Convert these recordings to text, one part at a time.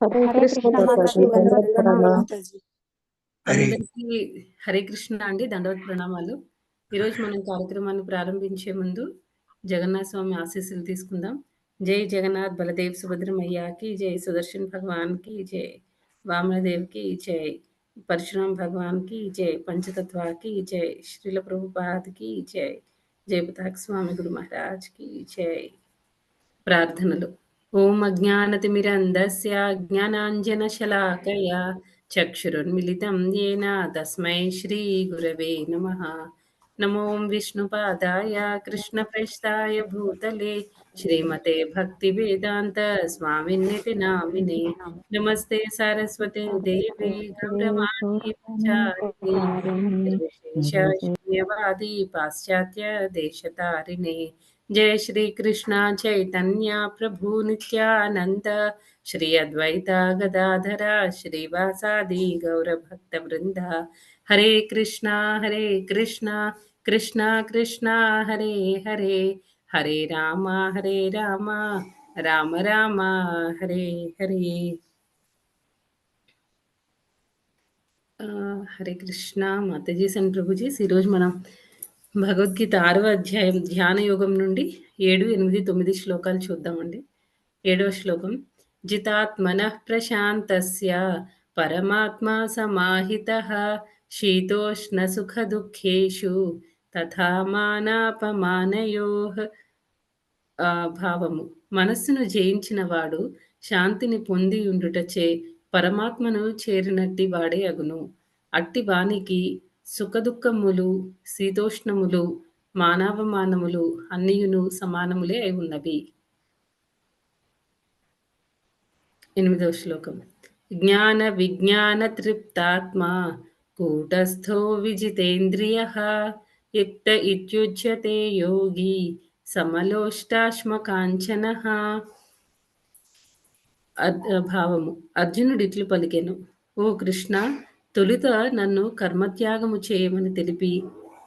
హరే హరే కృష్ణ కృష్ణ మాతాజీ, మాతాజీ, దండవత్ దండవత్ ప్రణామాలు ప్రణామాలు. మాతాజీ. హరి అందరికీ హరే కృష్ణ అండి. దండవత్ ప్రణామాలు. ఈరోజు మనం కార్యక్రమాన్ని ప్రారంభించే ముందు జగన్నాథ స్వామి ఆశీస్సులు తీసుకుందాం. జై జగన్నాథ్ బలదేవ్ సుభద్రమయ్యాకి జై, సుదర్శన్ భగవాన్కి జై, వామనదేవ్కి జై, పరశురాం భగవాన్కి జై, పంచతత్వాకి జై, శ్రీల ప్రభుపాద్కి జై, జై పతాక్ స్వామి గురు మహారాజ్కి జై. ప్రార్థనలు. ఓం అజ్ఞానతిమిరంధస్య జ్ఞానాంజనశలాకయా చక్షురున్మిలితం येन తస్మై శ్రీగురవే నమః. నమో విష్ణుపాదాయ కృష్ణప్రేష్ఠాయ భూతలే శ్రీమతే భక్తివేదాంత స్వామిన్నితి నామినే. నమస్తే సరస్వతే దేవే గౌరవాణి ప్రచారిణే నిర్విశేష శూన్యవాది పాశ్చాత్య దేశతారిణే. जय श्री कृष्णा चैतन्य प्रभु नित्यानंद श्री अद्वैत गदाधरा श्रीवासादि गौर भक्त वृंदा. हरे कृष्णा कृष्णा कृष्णा हरे हरे, हरे राम राम राम हरे हरे. హరే కృష్ణ మాతాజీస్ అండ్ ప్రభుజీస్. ఈరోజు మనం భగవద్గీత 6వ అధ్యాయం ధ్యాన యోగం నుండి 7, 8, 9 శ్లోకాలు చూద్దామండి. 7వ శ్లోకం. జితాత్మనః ప్రశాంతస్య పరమాత్మా సమాహితః శీతోష్ణ సుఖ దుఃఖేషు తథా మానాపమానయోః. భావము. మనస్సును జయించిన వాడు శాంతిని పొంది ఉండుటచే పరమాత్మను చేరినట్టి వాడే అగును. అట్టి వానికి సుఖదుఃఖములు, శీతోష్ణములు, మానావమానములు అన్నియును సమానములే అయి ఉన్నవి. 8వ శ్లోకం. జ్ఞాన విజ్ఞాన తృప్తాత్మా కూటస్థో విజితేంద్రియః యుక్త ఇత్యుచ్యతే యోగి సమలోష్టాశ్మకాంచనః. భావము. అర్జునుడిట్లు పలికెను, ఓ కృష్ణ, తొలుత నన్ను కర్మత్యాగము చేయమని తెలిపి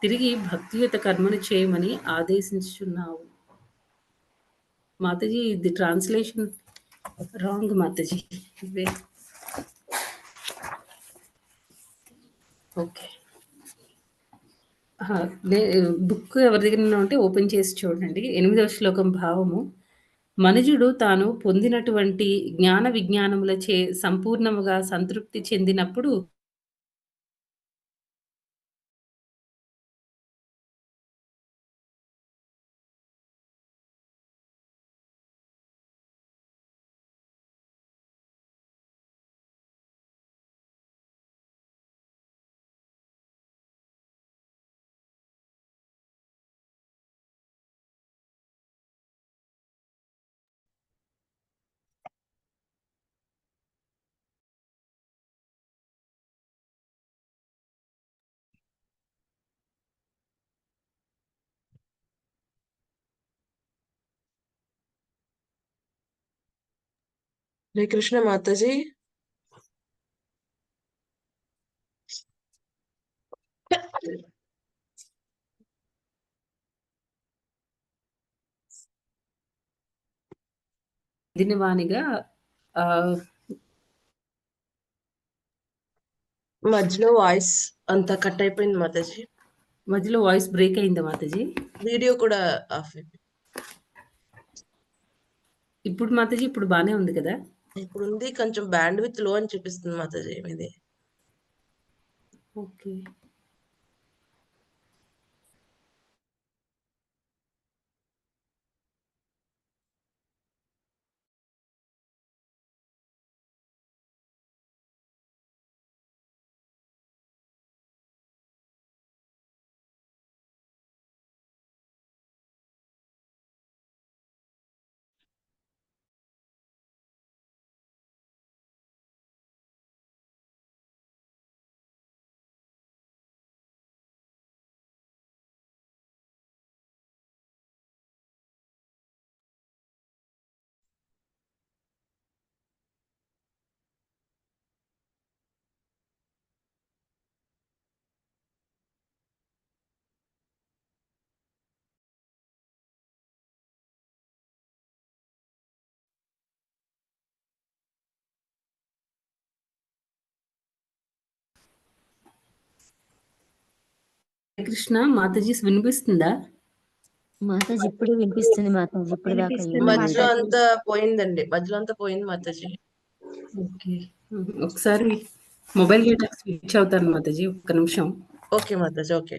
తిరిగి భక్తియుత కర్మను చేయమని ఆదేశించుచున్నావు. మాతాజీ, ఇది translation wrong Mataji. Okay, book ఎవరి దగ్గర ఉంటే ఓపెన్ చేసి చూడండి. 8వ శ్లోకం భావము. మనుజుడు తాను పొందినటువంటి జ్ఞాన విజ్ఞానములచే సంపూర్ణముగా సంతృప్తి చెందినప్పుడు హరే కృష్ణ మాతాజీ. దినవానిగా మధ్యలో వాయిస్ అంతా కట్ అయిపోయింది మాతాజీ. మధ్యలో వాయిస్ బ్రేక్ అయిందా మాతాజీ? వీడియో కూడా ఆఫ్ అయిపోయింది. ఇప్పుడు మాతాజీ, ఇప్పుడు బానే ఉంది కదా? ఇప్పుడు ఉంది, కొంచెం బ్యాండ్ విత్ లో అని చూపిస్తుంది మాతాజీ మీది. ఓకే. కృష్ణ మాతాజీ వినిపిస్తుందా? మాతాజీ ఇప్పుడే వినిపిస్తుంది మాతాజీ. ఇప్పుడు దాకా వినిపిస్తుంది ఏమీ లేదు. మధ్యలో మాతాజీ. అంతా పోయిందండి. మధ్యలో అంతా పోయింది మాతాజీ. ఓకే. ఒకసారి మొబైల్ డేటా స్విచ్ అవుతాను మాతాజీ. ఒక్క నిమిషం. ఓకే మాతాజీ. ఓకే.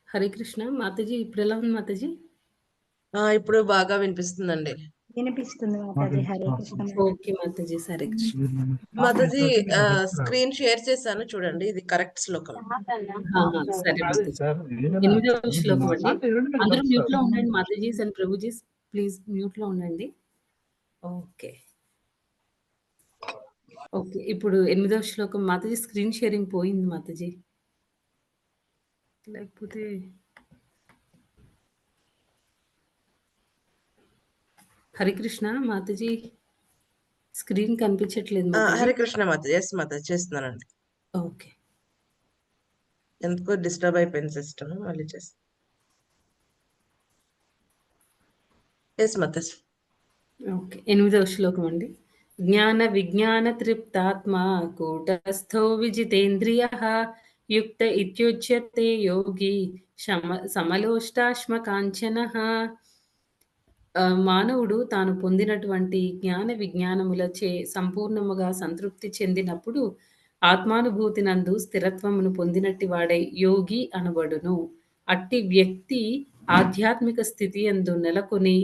హరే కృష్ణ మాతాజీ ఇప్పుడు ఎలా ఉంది మాతాజీ? ఇప్పుడు బాగా వినిపిస్తుందండి. వినిపిస్తుంది Mataji. Hare Krishna Mataji. Okay Mataji. Hare Krishna. Mataji screen share చేశాను చూడండి. ఇది కరెక్ట్ శ్లోకం. సరే మాతాజీ. 8వ శ్లోకం అండి. అందరూ మ్యూట్ లో ఉండండి Matajis and prabhujis. Please mute లో ఉండండి. ఓకే. ఓకే. ఇప్పుడు 8వ శ్లోకం మాతాజీ స్క్రీన్ షేరింగ్ పోయింది మాతాజీ. లేకపోతే హరే కృష్ణ మాతాజీ స్క్రీన్ కనిపించట్లేదు మాతాజీ. హరే కృష్ణ మాతాజీ. ఎస్ మాతాజీ చేస్తున్నానండి. ఓకే. ఎందుకో డిస్టర్బ్ అయిపోయింది సిస్టమ్. మళ్ళీ చేస్తాను. ఎస్ మాతాజీ. ఓకే. 8వ శ్లోకం అండి. జ్ఞాన విజ్ఞాన తృప్తాత్మా కూటస్థో విజితేంద్రియః యుక్త ఇత్యుచ్యతే యోగి సమలోష్టాశ్మకాంచనః. మానవుడు తాను పొందినటువంటి జ్ఞాన విజ్ఞానములచే సంపూర్ణముగా సంతృప్తి చెందినప్పుడు ఆత్మానుభూతి నందు స్థిరత్వమును పొందినట్టి వాడై యోగి అనబడును. అట్టి వ్యక్తి ఆధ్యాత్మిక స్థితి యందు నెలకొని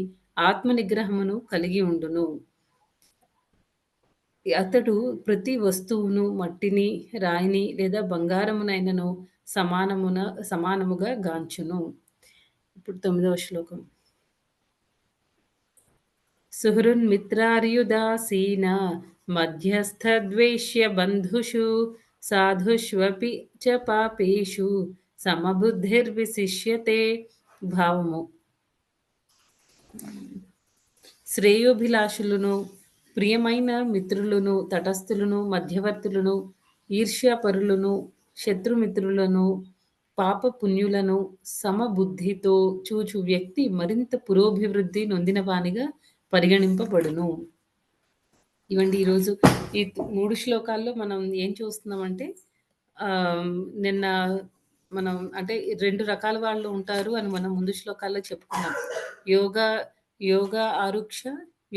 ఆత్మ నిగ్రహమును కలిగి ఉండును. అతడు ప్రతి వస్తువును మట్టిని, రాయిని లేదా బంగారమునైనను సమానముగా గాంచును. ఇప్పుడు 9వ శ్లోకం. సుహృన్మిత్రార్యుదాసీన మధ్యస్థద్వేష్య బంధుషు సాధుష్వపి చ పాపేషు సమబుద్ధిర్విశిష్యతే. భావము: శ్రేయోభిలాషులను, ప్రియమైన మిత్రులను, తటస్థులను, మధ్యవర్తులను, ఈర్ష్యాపరులను, శత్రుమిత్రులను, పాపపుణ్యులను సమబుద్ధితో చూచు వ్యక్తి మరింత పురోభివృద్ధి నొందినవానిగా పరిగణింపబడును. ఇవండి ఈరోజు ఈ 3 శ్లోకాల్లో మనం ఏం చూస్తున్నామంటే, నిన్న మనం అంటే 2 రకాల వాళ్ళు ఉంటారు అని మనం ముందు శ్లోకాల్లో చెప్పుకున్నాం. యోగా ఆరుక్ష,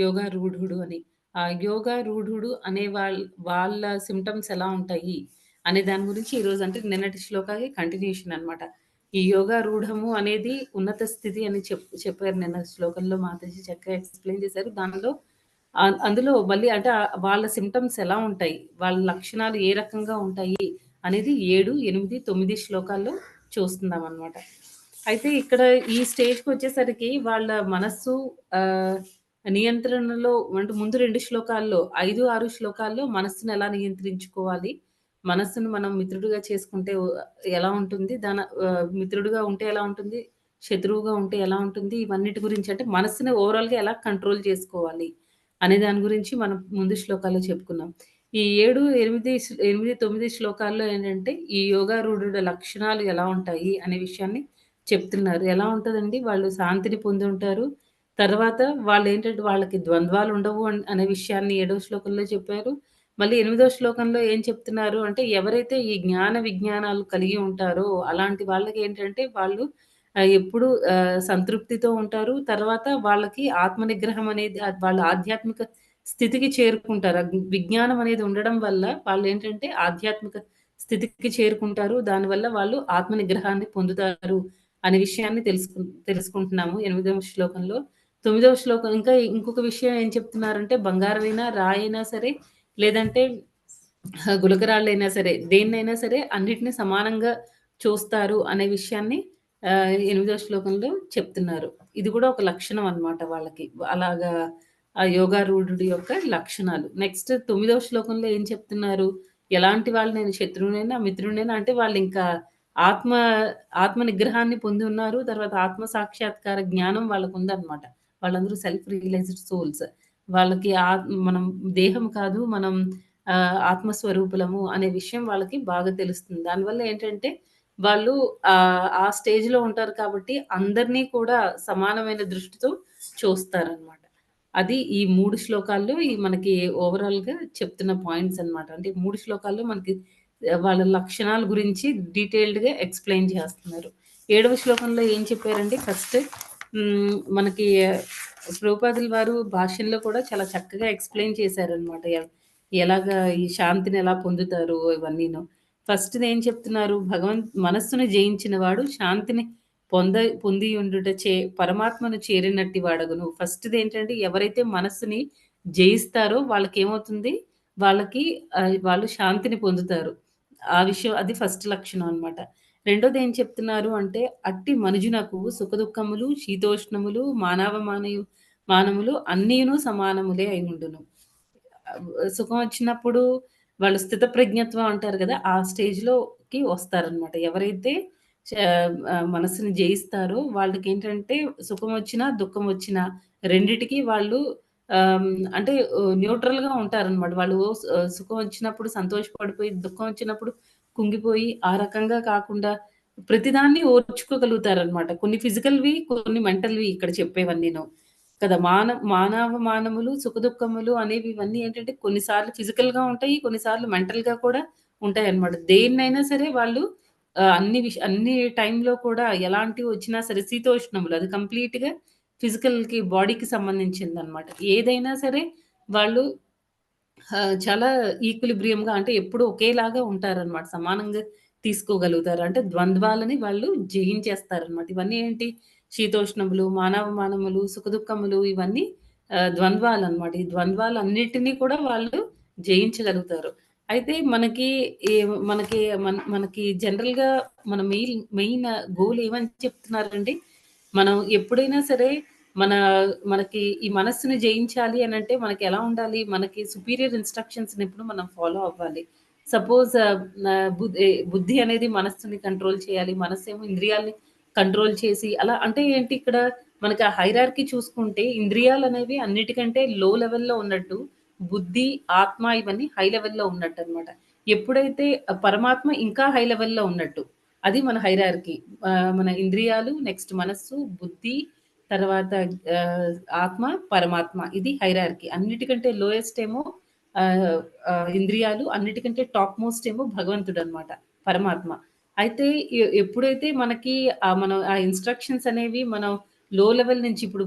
యోగా రూఢుడు అని. ఆ యోగా రూఢుడు అనే వాళ్ళ సిమ్టమ్స్ ఎలా ఉంటాయి అనే దాని గురించి ఈరోజు అంటే నిన్నటి శ్లోకాకి కంటిన్యూషన్ అన్నమాట. ఈ యోగా రూఢము అనేది ఉన్నత స్థితి అని చెప్పారు నిన్న శ్లోకంలో. మాతాజీ చక్కగా ఎక్స్ప్లెయిన్ చేశారు. అందులో మళ్ళీ అంటే వాళ్ళ సిమ్టమ్స్ ఎలా ఉంటాయి, వాళ్ళ లక్షణాలు ఏ రకంగా ఉంటాయి అనేది 7, 8, 9 శ్లోకాల్లో చూస్తున్నాం అన్నమాట. అయితే ఇక్కడ ఈ స్టేజ్కి వచ్చేసరికి వాళ్ళ మనస్సు నియంత్రణలో అంటే ముందు 2 శ్లోకాల్లో 5, 6 శ్లోకాల్లో మనస్సును ఎలా నియంత్రించుకోవాలి, మనస్సును మనం మిత్రుడిగా చేసుకుంటే ఎలా ఉంటుంది? మిత్రుడిగా ఉంటే ఎలా ఉంటుంది? శత్రువుగా ఉంటే ఎలా ఉంటుంది? ఇవన్నిటి గురించి అంటే మనస్సుని ఓవరాల్‌గా ఎలా కంట్రోల్ చేసుకోవాలి? అనే దాని గురించి మనం ముందు శ్లోకాల్లో చెప్పుకున్నాం. ఈ 7, 8, 9 శ్లోకాల్లో ఏంటంటే ఈ యోగారూఢుల లక్షణాలు ఎలా ఉంటాయి అనే విషయాన్ని చెప్తున్నారు. ఎలా ఉంటదండి? వాళ్ళు శాంతిని పొంది ఉంటారు. తర్వాత వాళ్ళేంటంటే వాళ్ళకి ద్వంద్వాలు ఉండవు అనే విషయాన్ని 7వ శ్లోకంలో చెప్పారు. మళ్ళీ 8వ శ్లోకంలో ఏం చెప్తున్నారు అంటే, ఎవరైతే ఈ జ్ఞాన విజ్ఞానాలు కలిగి ఉంటారో, అలాంటి వాళ్ళకేంటంటే వాళ్ళు ఎప్పుడూ సంతృప్తితో ఉంటారు. తర్వాత వాళ్ళకి ఆత్మ నిగ్రహం అనేది వాళ్ళ ఆధ్యాత్మిక స్థితికి చేరుకుంటారు. విజ్ఞానం అనేది ఉండడం వల్ల వాళ్ళేంటంటే ఆధ్యాత్మిక స్థితికి చేరుకుంటారు. దానివల్ల వాళ్ళు ఆత్మ నిగ్రహాన్ని పొందుతారు అనే విషయాన్ని తెలుసుకుంటున్నాము 8వ శ్లోకంలో. 9వ శ్లోకం ఇంకా ఇంకొక విషయం ఏం చెప్తున్నారంటే, బంగారమైనా, రాయైనా సరే లేదంటే గులకరాళ్ళైనా సరే, దేన్నైనా సరే అన్నిటిని సమానంగా చూస్తారు అనే విషయాన్ని 8వ శ్లోకంలో చెప్తున్నారు. ఇది కూడా ఒక లక్షణం అన్నమాట వాళ్ళకి. అలాగా ఆ యోగారూఢుడి యొక్క లక్షణాలు. నెక్స్ట్ 9వ శ్లోకంలో ఏం చెప్తున్నారు? ఎలాంటి వాళ్ళనైనా శత్రువునైనా, మిత్రుడినైనా అంటే వాళ్ళింకా ఆత్మ ఆత్మ నిగ్రహాన్ని పొంది ఉన్నారు. తర్వాత ఆత్మ సాక్షాత్కార జ్ఞానం వాళ్ళకుందన్నమాట. వాళ్ళందరూ సెల్ఫ్ రియలైజ్డ్ సోల్స్. వాళ్ళకి మనం దేహం కాదు, మనం ఆత్మస్వరూపులము అనే విషయం వాళ్ళకి బాగా తెలుస్తుంది. దానివల్ల ఏంటంటే వాళ్ళు ఆ స్టేజ్‌లో ఉంటారు కాబట్టి అందరినీ కూడా సమానమైన దృష్టితో చూస్తారనమాట. అది ఈ 3 శ్లోకాల్లో మనకి ఓవరాల్‌గా చెప్తున్న పాయింట్స్ అన్నమాట. అంటే 3 శ్లోకాల్లో మనకి వాళ్ళ లక్షణాల గురించి డీటెయిల్డ్‌గా ఎక్స్‌ప్లెయిన్ చేస్తున్నారు. 7వ శ్లోకంలో ఏం చెప్పారంటే ఫస్ట్ మనకి ప్రభుపాదుల వారు భాష్యంలో కూడా చాలా చక్కగా ఎక్స్‌ప్లెయిన్ చేశారనమాట. ఎలాగా ఈ శాంతిని ఎలా పొందుతారు ఇవన్నీను. ఫస్ట్‌దేం చెప్తున్నారు? మనస్సును జయించిన వాడు శాంతిని పొందియుండుటచే పరమాత్మను చేరినట్టి వాడగును. ఫస్ట్‌దేంటంటే ఎవరైతే మనస్సుని జయిస్తారో వాళ్ళకేమవుతుంది? వాళ్ళు శాంతిని పొందుతారు. ఆ విషయం అది ఫస్ట్ లక్షణం అన్నమాట. రెండోదేం చెప్తున్నారు అంటే, అట్టి మనుజునకు సుఖదుఖములు, శీతోష్ణములు, మానములు అన్నీను సమానములే అయినుండును. సుఖం వచ్చినప్పుడు వాళ్ళు స్థితప్రజ్ఞత్వం అంటారు గదా! ఆ స్టేజ్‌లోకి వస్తారనమాట. ఎవరైతే మనసుని జయిస్తారో వాళ్ళకేంటంటే సుఖమొచ్చినా, దుఃఖమొచ్చినా రెండిటికి వాళ్ళు అంటే న్యూట్రల్‌గా ఉంటారనమాట. వాళ్ళు సుఖం వచ్చినప్పుడు సంతోషపడిపోయి, దుఃఖం వచ్చినప్పుడు కుంగిపోయి, ఆ రకంగా కాకుండా ప్రతిదాన్ని ఓర్చుకోగలుగుతారనమాట. కొన్ని ఫిజికల్‌వి, కొన్ని మెంటల్‌వి ఇక్కడ చెప్పేవన్నీను. కదా! మానవమానములు, సుఖదుఖములు అనేవి ఇవన్నీ ఏంటంటే కొన్నిసార్లు ఫిజికల్‌గా ఉంటాయి. కొన్నిసార్లు మెంటల్‌గా కూడా ఉంటాయన్నమాట. దేన్నైనా సరే వాళ్ళు అన్ని టైంలో కూడా ఎలాంటివి వచ్చినా సరే శీతోష్ణములు అది కంప్లీట్‌గా ఫిజికల్‌కి బాడీకి సంబంధించిందన్నమాట. ఏదైనా సరే వాళ్ళు చాలా ఈక్విలిబ్రియంగా అంటే ఎప్పుడు ఒకేలాగా ఉంటారనమాట. సమానంగా తీసుకోగలుగుతారు. అంటే ద్వంద్వాలని వాళ్ళు జయించేస్తారనమాట. ఇవన్నీ ఏంటి? శీతోష్ణములు, మానవమానములు, సుఖదుఖములు ఇవన్నీ ద్వంద్వాలనమాట. ఈ ద్వంద్వాలన్నిటిని కూడా వాళ్ళు జయించగలుగుతారు. అయితే ఈ మనకి జనరల్‌గా మన మెయిన్ గోల్ ఏమని చెప్తున్నారండి? మనం ఎప్పుడైనా సరే మన మనకి ఈ మనస్సుని జయించాలి అనంటే మనకెలా ఉండాలి? మనకి సుపీరియర్ ఇన్‌స్ట్రక్షన్స్‌ని ఎప్పుడు మనం ఫాలో అవ్వాలి. సపోజ్ బుద్ధి అనేది మనస్సుని కంట్రోల్ చేయాలి. మనస్సేమో ఇంద్రియాల్ని కంట్రోల్ చేసి అలా అంటే ఏంటి ఇక్కడ మనకి ఆ హైరార్కీ చూసుకుంటే ఇంద్రియాలనేవి అన్నిటికంటే లో లెవెల్‌లో ఉన్నట్టు, బుద్ధి, ఆత్మ ఇవన్నీ హై లెవెల్‌లో ఉన్నట్టనమాట. ఎప్పుడైతే పరమాత్మ ఇంకా హై లెవెల్‌లో ఉన్నట్టు. అది మన హైరార్కీ. మన ఇంద్రియాలు, నెక్స్ట్ మనస్సు, బుద్ధి తర్వాత ఆత్మ, పరమాత్మ ఇది హైరార్కీ. అన్నిటికంటే లోయెస్ట్ ఏమో ఇంద్రియాలు, అన్నిటికంటే టాప్ మోస్ట్ ఏమో భగవంతుడనమాట. పరమాత్మ. అయితే ఎప్పుడైతే మనకి మనం ఆ ఇన్‌స్ట్రక్షన్స్ అనేవి మనం లో లెవెల్ నుంచి ఇప్పుడు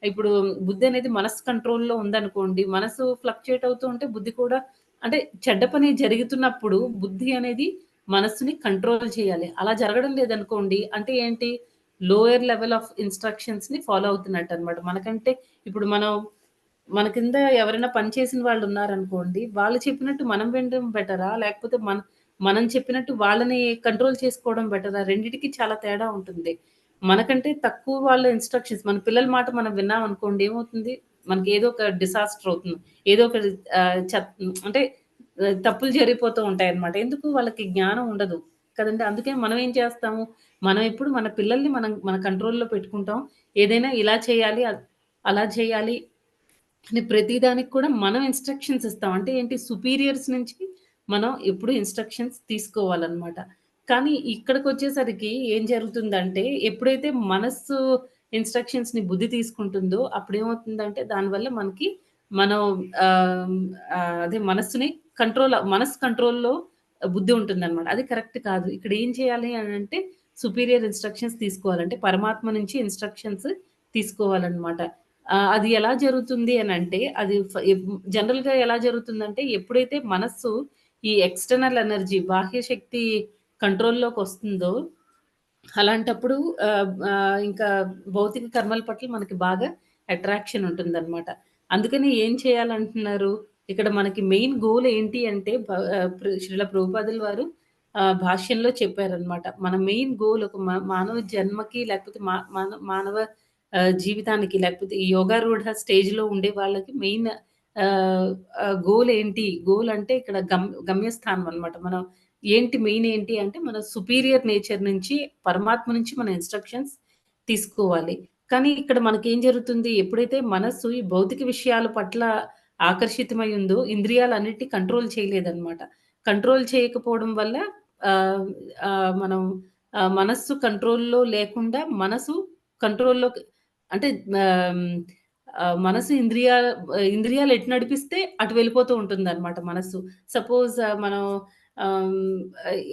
ఇప్పుడు బుద్ధి అనేది మనసు కంట్రోల్‌లో ఉందనుకోండి. మనసు ఫ్లక్చుయేట్ అవుతూ ఉంటే బుద్ధి కూడా అంటే చెడ్డ పని జరుగుతున్నప్పుడు బుద్ధి అనేది మనస్సుని కంట్రోల్ చేయాలి. అలా జరగడం లేదనుకోండి అంటే ఏంటి? లోయర్ లెవెల్ ఆఫ్ ఇన్‌స్ట్రక్షన్స్‌ని ఫాలో అవుతున్నట్టనమాట. ఇప్పుడు మన కింద ఎవరైనా పని చేసిన వాళ్ళున్నారనుకోండి, వాళ్ళు చెప్పినట్టు మనం వినడం బెటరా? లేకపోతే మనం చెప్పినట్టు వాళ్ళని కంట్రోల్ చేసుకోవడం బెటరా? రెండిటికి చాలా తేడా ఉంటుంది. మనకంటే తక్కువ వాళ్ళ ఇన్‌స్ట్రక్షన్స్ మన పిల్లల మాట మనం విన్నామనుకోండి ఏమవుతుంది? మనకి ఏదో ఒక డిసాస్టర్ అవుతుంది. ఏదో ఒక అంటే తప్పులు జరిగిపోతూ ఉంటాయన్నమాట. ఎందుకు వాళ్ళకి జ్ఞానం ఉండదు కదండీ! అందుకే మనం ఏం చేస్తాము, మనం ఎప్పుడు మన పిల్లల్ని మన కంట్రోల్‌లో పెట్టుకుంటాం. ఏదైనా ఇలా చేయాలి, అలా చేయాలి అని ప్రతి దానికి కూడా మనం ఇన్‌స్ట్రక్షన్స్ ఇస్తాం. అంటే ఏంటి సుపీరియర్స్ నుంచి మనం ఎప్పుడు ఇన్‌స్ట్రక్షన్స్ తీసుకోవాలనమాట. కానీ ఇక్కడికొచ్చేసరికి ఏం జరుగుతుందంటే ఎప్పుడైతే మనస్సు ఇన్‌స్ట్రక్షన్స్‌ని బుద్ధి తీసుకుంటుందో అప్పుడేమవుతుందంటే దానివల్ల మనకి మనం ఆహ్, అదే మనస్సుని మనసు కంట్రోల్‌లో బుద్ధి ఉంటుందనమాట. అది కరెక్ట్ కాదు. ఇక్కడ ఏం చేయాలి అనంటే సుపీరియర్ ఇన్‌స్ట్రక్షన్స్ తీసుకోవాలంటే పరమాత్మ నుంచి ఇన్‌స్ట్రక్షన్స్ తీసుకోవాలనమాట. అది ఎలా జరుగుతుంది అనంటే, అది జనరల్‌గా ఎలా జరుగుతుందంటే, ఎప్పుడైతే మనస్సు ఈ ఎక్స్‌టర్నల్ ఎనర్జీ బాహ్య శక్తి కంట్రోల్‌లోకొస్తుందో, అలాంటప్పుడు ఇంకా భౌతిక కర్మల పట్ల మనకి బాగా అట్రాక్షన్ ఉంటుందనమాట. అందుకని ఏం చేయాలంటున్నారు? ఇక్కడ మనకి మెయిన్ గోల్ ఏంటి అంటే శ్రీల ప్రభుపాదుల వారు భాష్యంలో చెప్పారనమాట. మన మెయిన్ గోల్ ఒక మానవ జన్మకి లేకపోతే మానవ జీవితానికి లేకపోతే ఈ యోగారూఢ స్టేజ్‌లో ఉండే వాళ్ళకి మెయిన్ ఆహ్, ఆహ్, గోల్ ఏంటి? గోల్ అంటే ఇక్కడ గమ్యస్థానం అనమాట. మనం ఏంటి మెయిన్ ఏంటి అంటే మన సుపీరియర్ నేచర్ నుంచి పరమాత్మ నుంచి మన ఇన్‌స్ట్రక్షన్స్ తీసుకోవాలి. కానీ ఇక్కడ మనకేం జరుగుతుంది? ఎప్పుడైతే మనస్సు ఈ భౌతిక విషయాల పట్ల ఆకర్షితమై ఉందో ఇంద్రియాలన్నిటిని కంట్రోల్ చేయలేదనమాట. కంట్రోల్ చేయకపోవడం వల్ల ఆహ్, ఆహ్, మనం మనస్సు కంట్రోల్‌లో లేకుండా మనసు కంట్రోల్‌లోకి అంటే ఆహ్, మనసు ఇంద్రియాలు ఎటు నడిపిస్తే అటు వెళ్ళిపోతూ ఉంటుందనమాట మనస్సు. సపోజ్ మనం ఆహ్,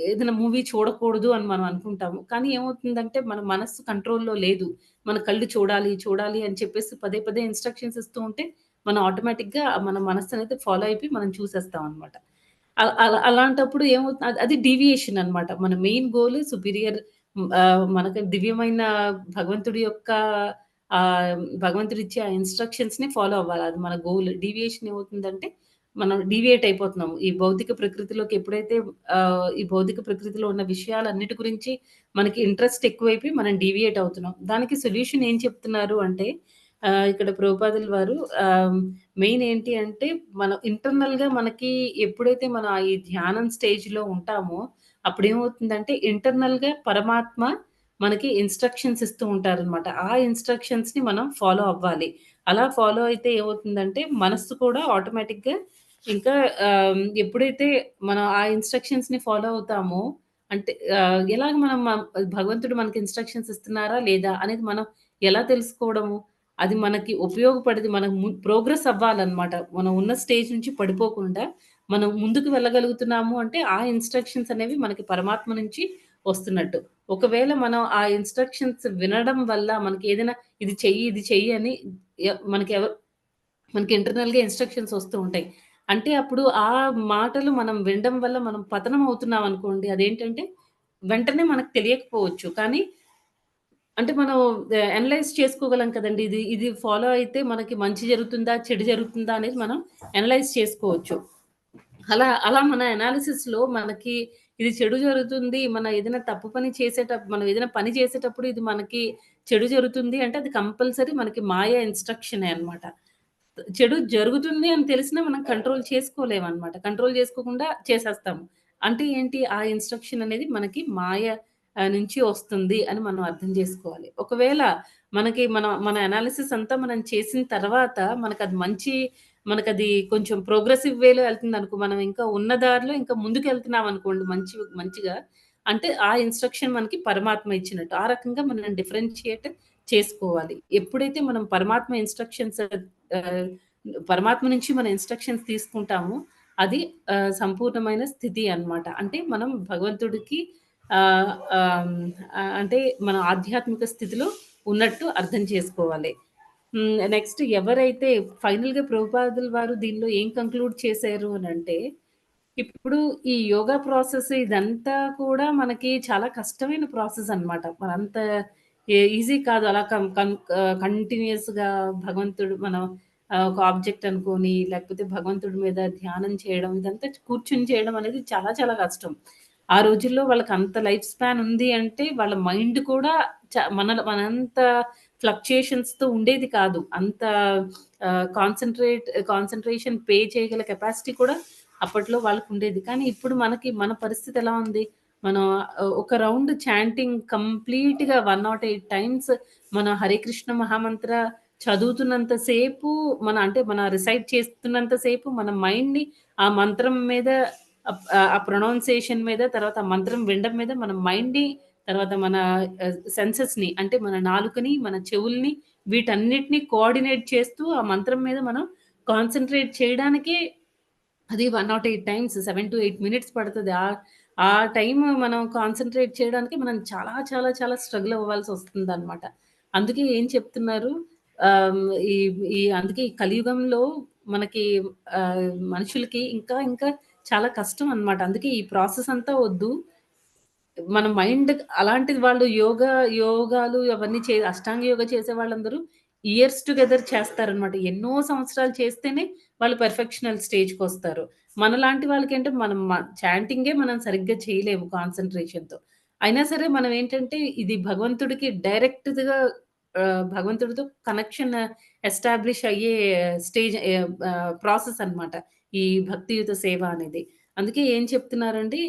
ఏదైనా మూవీ చూడకూడదు అని మనం అనుకుంటాము. కానీ ఏమవుతుందంటే మన మనస్సు కంట్రోల్‌లో లేదు. మన కళ్ళు చూడాలి, చూడాలి అని చెప్పేసి పదే పదే ఇన్‌స్ట్రక్షన్స్ ఇస్తూ ఉంటే మనం ఆటోమేటిక్‌గా మన మనస్సనేది ఫాలో అయిపోయి మనం చూసేస్తాం అనమాట. అలాంటప్పుడు అది డీవియేషన్ అన్నమాట. మన మెయిన్ గోల్ సుపీరియర్ మనకు దివ్యమైన భగవంతుడి యొక్క భగవంతుడిచ్చే ఆ ఇన్‌స్ట్రక్షన్స్‌ని ఫాలో అవ్వాలి. అది మన గోల్. డీవియేషన్ ఏమవుతుందంటే, మనం డీవియేట్ అయిపోతున్నాము. ఈ భౌతిక ప్రకృతిలోకి ఎప్పుడైతే ఈ భౌతిక ప్రకృతిలో ఉన్న విషయాలన్నిటి గురించి మనకి ఇంట్రెస్ట్ ఎక్కువైపోయి మనం డీవియేట్ అవుతున్నాం. దానికి సొల్యూషన్ ఏం చెప్తున్నారు అంటే, ఇక్కడ ప్రభుపాదుల వారు మెయిన్ ఏంటి అంటే, మనం ఇంటర్నల్‌గా మనకి ఎప్పుడైతే మనం ఈ ధ్యానం స్టేజ్‌లో ఉంటామో, అప్పుడేమవుతుందంటే ఇంటర్నల్‌గా పరమాత్మ మనకి ఇన్‌స్ట్రక్షన్స్ ఇస్తూ ఉంటారనమాట. ఆ ఇన్‌స్ట్రక్షన్స్‌ని మనం ఫాలో అవ్వాలి. అలా ఫాలో అయితే ఏమవుతుందంటే, మనస్సు కూడా ఆటోమేటిక్‌గా ఇంకా ఎప్పుడైతే మనం ఆ ఇన్‌స్ట్రక్షన్స్‌ని ఫాలో అవుతామో, అంటే ఎలాగ మనం భగవంతుడు మనకి ఇన్‌స్ట్రక్షన్స్ ఇస్తున్నారా? లేదా? అనేది మనం ఎలా తెలుసుకోవడము? అది మనకి ఉపయోగపడేది మనం ప్రోగ్రెస్ అవ్వాలనమాట. మనం ఉన్న స్టేజ్ నుంచి పడిపోకుండా, మనం ముందుకు వెళ్ళగలుగుతున్నాము అంటే, ఆ ఇన్‌స్ట్రక్షన్స్ అనేవి మనకి పరమాత్మ నుంచి వస్తున్నట్టు. ఒకవేళ మనం ఆ ఇన్‌స్ట్రక్షన్స్ వినడం వల్ల మనకేదైనా ఇది చెయ్యి, ఇది చెయ్యి అని ఎ మనకెవ మనకి ఇంటర్నల్‌గా ఇన్‌స్ట్రక్షన్స్ వస్తూ ఉంటాయి. అంటే అప్పుడు ఆ మాటలు మనం వినడం వల్ల మనం పతనం అవుతున్నాం అనుకోండి. అదేంటంటే వెంటనే మనకు తెలియకపోవచ్చు. కానీ అంటే మనం అనలైజ్ చేసుకోగలం కదండీ! ఇది ఫాలో అయితే మనకి మంచి జరుగుతుందా? చెడు జరుగుతుందా? అనేది మనం అనలైజ్ చేసుకోవచ్చు. అలా మన అనాలిసిస్‌లో మనకి ఇది చెడు జరుగుతుంది. మనం ఏదైనా పని చేసేటప్పుడు ఇది మనకి చెడు జరుగుతుంది అంటే అది కంపల్సరీ మనకి మాయ ఇన్‌స్ట్రక్షనే అన్నమాట. చెడు జరుగుతుంది అని తెలిసినా మనం కంట్రోల్ చేసుకోలేమనమాట. కంట్రోల్ చేసుకోకుండా చేసేస్తాము. అంటే ఏంటి? ఆ ఇన్‌స్ట్రక్షన్ అనేది మనకి మాయ నుంచి వస్తుంది అని మనం అర్థం చేసుకోవాలి. ఒకవేళ మన అనాలిసిస్ అంతా మనం చేసిన తర్వాత మనకది కొంచెం ప్రోగ్రెసివ్ వేలో ఎళ్తుందనుకో, మనం ఇంకా ఉన్న దారిలో ఇంకా ముందుకెళ్తున్నామనుకోండి మంచిగా, అంటే ఆ ఇన్‌స్ట్రక్షన్ మనకి పరమాత్మ ఇచ్చినట్టు. ఆ రకంగా మనం డిఫరెన్షియేట్ చేసుకోవాలి. ఎప్పుడైతే మనం ఆహ్, పరమాత్మ నుంచి మన ఇన్‌స్ట్రక్షన్స్ తీసుకుంటామో, అది సంపూర్ణమైన స్థితి అన్నమాట. అంటే మనం భగవంతుడికి ఆహ్, ఆహ్, అంటే మన ఆధ్యాత్మిక స్థితిలో ఉన్నట్టు అర్థం చేసుకోవాలి. నెక్స్ట్ ఎవరైతే ఫైనల్‌గా ప్రభుపాదుల వారు దీనిలో ఏం కంక్లూడ్ చేశారు అనంటే, ఇప్పుడు ఈ యోగా ప్రాసెస్ ఇదంతా కూడా మనకి చాలా కష్టమైన ప్రాసెస్ అన్నమాట. మరంత ఈజీ కాదు. అలా కంటిన్యూయస్‌గా మనం ఒక ఆబ్జెక్ట్ అనుకోని, లేకపోతే భగవంతుడి మీద ధ్యానం చేయడం, ఇదంతా కూర్చొని చేయడం అనేది చాలా చాలా కష్టం. ఆ రోజుల్లో వాళ్ళకంత లైఫ్ స్పాన్ ఉంది అంటే, వాళ్ళ మైండ్ కూడా మనంత ఫ్లక్చుయేషన్స్‌తో ఉండేది కాదు. అంత కాన్సంట్రేషన్ పే చేయగల కెపాసిటీ కూడా అప్పట్లో వాళ్ళకుండేది. కానీ ఇప్పుడు మన పరిస్థితి ఎలా ఉంది? మనం ఒక రౌండ్ చాంటింగ్ కంప్లీట్‌గా 108 టైమ్స్ మన హరే కృష్ణ మహామంత్ర చదువుతున్నంత సేపు మన రిసైట్ చేస్తున్నంత సేపు మన మైండ్‌ని ఆ మంత్రం మీద ఆ ప్రొనౌన్సియేషన్ మీద, తర్వాత ఆ మంత్రం వినడం మీద మన మైండ్‌ని, తర్వాత మన సెన్సెస్‌ని అంటే మన నాలుకని, మన చెవుల్ని వీటన్నిటిని కోఆర్డినేట్ చేస్తూ ఆ మంత్రం మీద మనం కాన్సంట్రేట్ చేయడానికే అది 108 టైమ్స్ 7-8 మినిట్స్ పడతది. ఆ టైమ్ మనం కాన్సంట్రేట్ చేయడానికి మనం చాలా, చాలా, చాలా స్ట్రగుల్ అవ్వాల్సొస్తుందనమాట. అందుకే ఏం చెప్తున్నారు ఆహ్, ఈ ఈ అందుకే ఈ కలియుగంలో మనకి మనుషులకి ఇంకా, ఇంకా చాలా కష్టం అనమాట. అందుకే ఈ ప్రాసెస్ అంతా వద్దు. మన మైండ్ అలాంటిది వాళ్ళు యోగాలు అవన్నీ అష్టాంగ యోగా చేసే వాళ్ళందరూ ఇయర్స్ టుగెదర్ చేస్తారనమాట. ఎన్నో సంవత్సరాలు చేస్తేనే వాళ్ళు పెర్ఫెక్షనల్ స్టేజ్‌కొస్తారు. మనలాంటి వాళ్ళకేంటే మనం చాంటింగే మనం సరిగ్గా చేయలేము కాన్సంట్రేషన్‌తో. అయినా సరే మనం ఏంటంటే ఇది భగవంతుడికి డైరెక్ట్‌గా భగవంతుడితో కనెక్షన్ ఎస్టాబ్లిష్ అయ్యే స్టేజ్ ప్రాసెస్ అనమాట. ఈ భక్తియుత సేవ అనేది. అందుకే ఏం చెప్తున్నారండి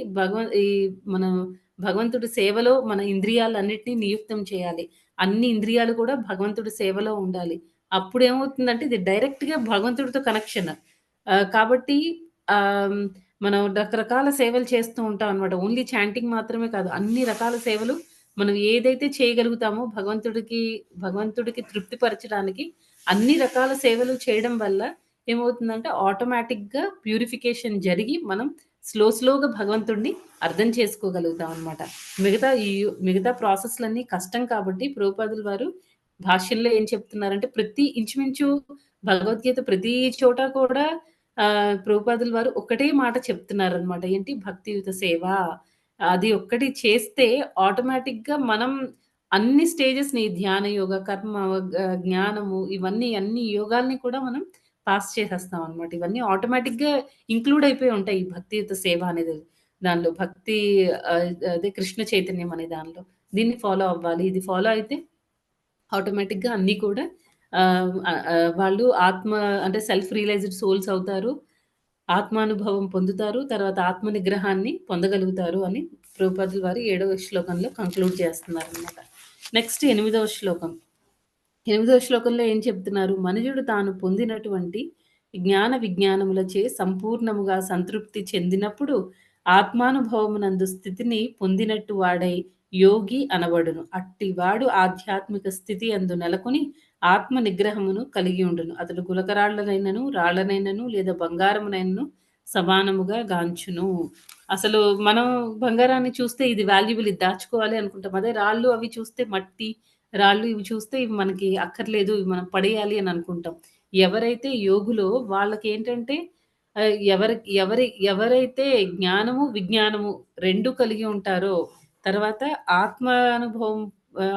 ఈ మనం భగవంతుడి సేవలో మన ఇంద్రియాలన్నిటిని నియుక్తం చేయాలి. అన్ని ఇంద్రియాలు కూడా భగవంతుడి సేవలో ఉండాలి. అప్పుడేమవుతుందంటే ఇది డైరెక్ట్‌గా భగవంతుడితో కనెక్షన్. కాబట్టి ఆహ్, మనం రకరకాల సేవలు చేస్తూ ఉంటాం అన్నమాట. ఓన్లీ చాంటింగ్ మాత్రమే కాదు. అన్ని రకాల సేవలు మనం ఏదైతే చేయగలుగుతామో భగవంతుడికి తృప్తిపరచడానికి అన్ని రకాల సేవలు చేయడం వల్ల ఏమవుతుందంటే ఆటోమేటిక్‌గా ప్యూరిఫికేషన్ జరిగి మనం స్లోగా భగవంతుడిని అర్థం చేసుకోగలుగుతాం అనమాట. మిగతా ప్రాసెస్‌లన్నీ కష్టం కాబట్టి ప్రభుపాదుల వారు భాష్యంలో ఏం చెప్తున్నారంటే ఇంచుమించు భగవద్గీత ప్రతి చోట కూడా ప్రభుపాదుల వారు ఒకటే మాట చెప్తున్నారనమాట. ఏంటి భక్తియుత సేవ. అది ఒక్కటి చేస్తే ఆటోమేటిక్‌గా మనం అన్ని స్టేజెస్‌ని ధ్యాన యోగ, కర్మ, జ్ఞానము ఇవన్నీ అన్ని యోగాల్ని కూడా మనం పాస్ చేసేస్తాం అనమాట. ఇవన్నీ ఆటోమేటిక్‌గా ఇంక్లూడ్ అయిపోయి ఉంటాయి. ఈ భక్తియుత సేవ అనేది దానిలో. అదే కృష్ణ చైతన్యం అనే దానిలో. దీన్ని ఫాలో అవ్వాలి. ఇది ఫాలో అయితే ఆటోమేటిక్‌గా అన్నీ కూడా వాళ్ళు అంటే సెల్ఫ్ రియలైజ్డ్ సోల్స్ అవుతారు. ఆత్మానుభవం పొందుతారు. తర్వాత ఆత్మ నిగ్రహాన్ని పొందగలుగుతారు అని ప్రభుపాదుల వారు 7వ శ్లోకంలో కంక్లూడ్ చేస్తున్నారనమాట. నెక్స్ట్ 8వ శ్లోకం. 8వ శ్లోకంలో ఏం చెప్తున్నారు? మనుజుడు తాను పొందినటువంటి జ్ఞాన విజ్ఞానములచే సంపూర్ణముగా సంతృప్తి చెందినప్పుడు ఆత్మానుభవమునందు స్థితిని పొందినట్టు వాడై యోగి అనబడును. అట్టివాడు ఆధ్యాత్మిక స్థితి యందు నెలకొని ఆత్మ నిగ్రహమును కలిగి ఉండును. అతడు గులకరాళ్లనైనను, రాళ్లనైనను లేదా బంగారమునైనను సమానముగా గాంచును. అసలు మనం బంగారాన్ని చూస్తే ఇది వాల్యుబుల్, ఇది దాచుకోవాలి అనుకుంటాం. అదే రాళ్ళు అవి చూస్తే రాళ్ళు ఇవి చూస్తే ఇవి మనకి అక్కర్లేదు, ఇవి మనం పడేయాలి అని అనుకుంటాం. ఎవరైతే యోగులో వాళ్ళకేంటంటే ఎవరైతే జ్ఞానము, విజ్ఞానము 2 కలిగి ఉంటారో, తర్వాత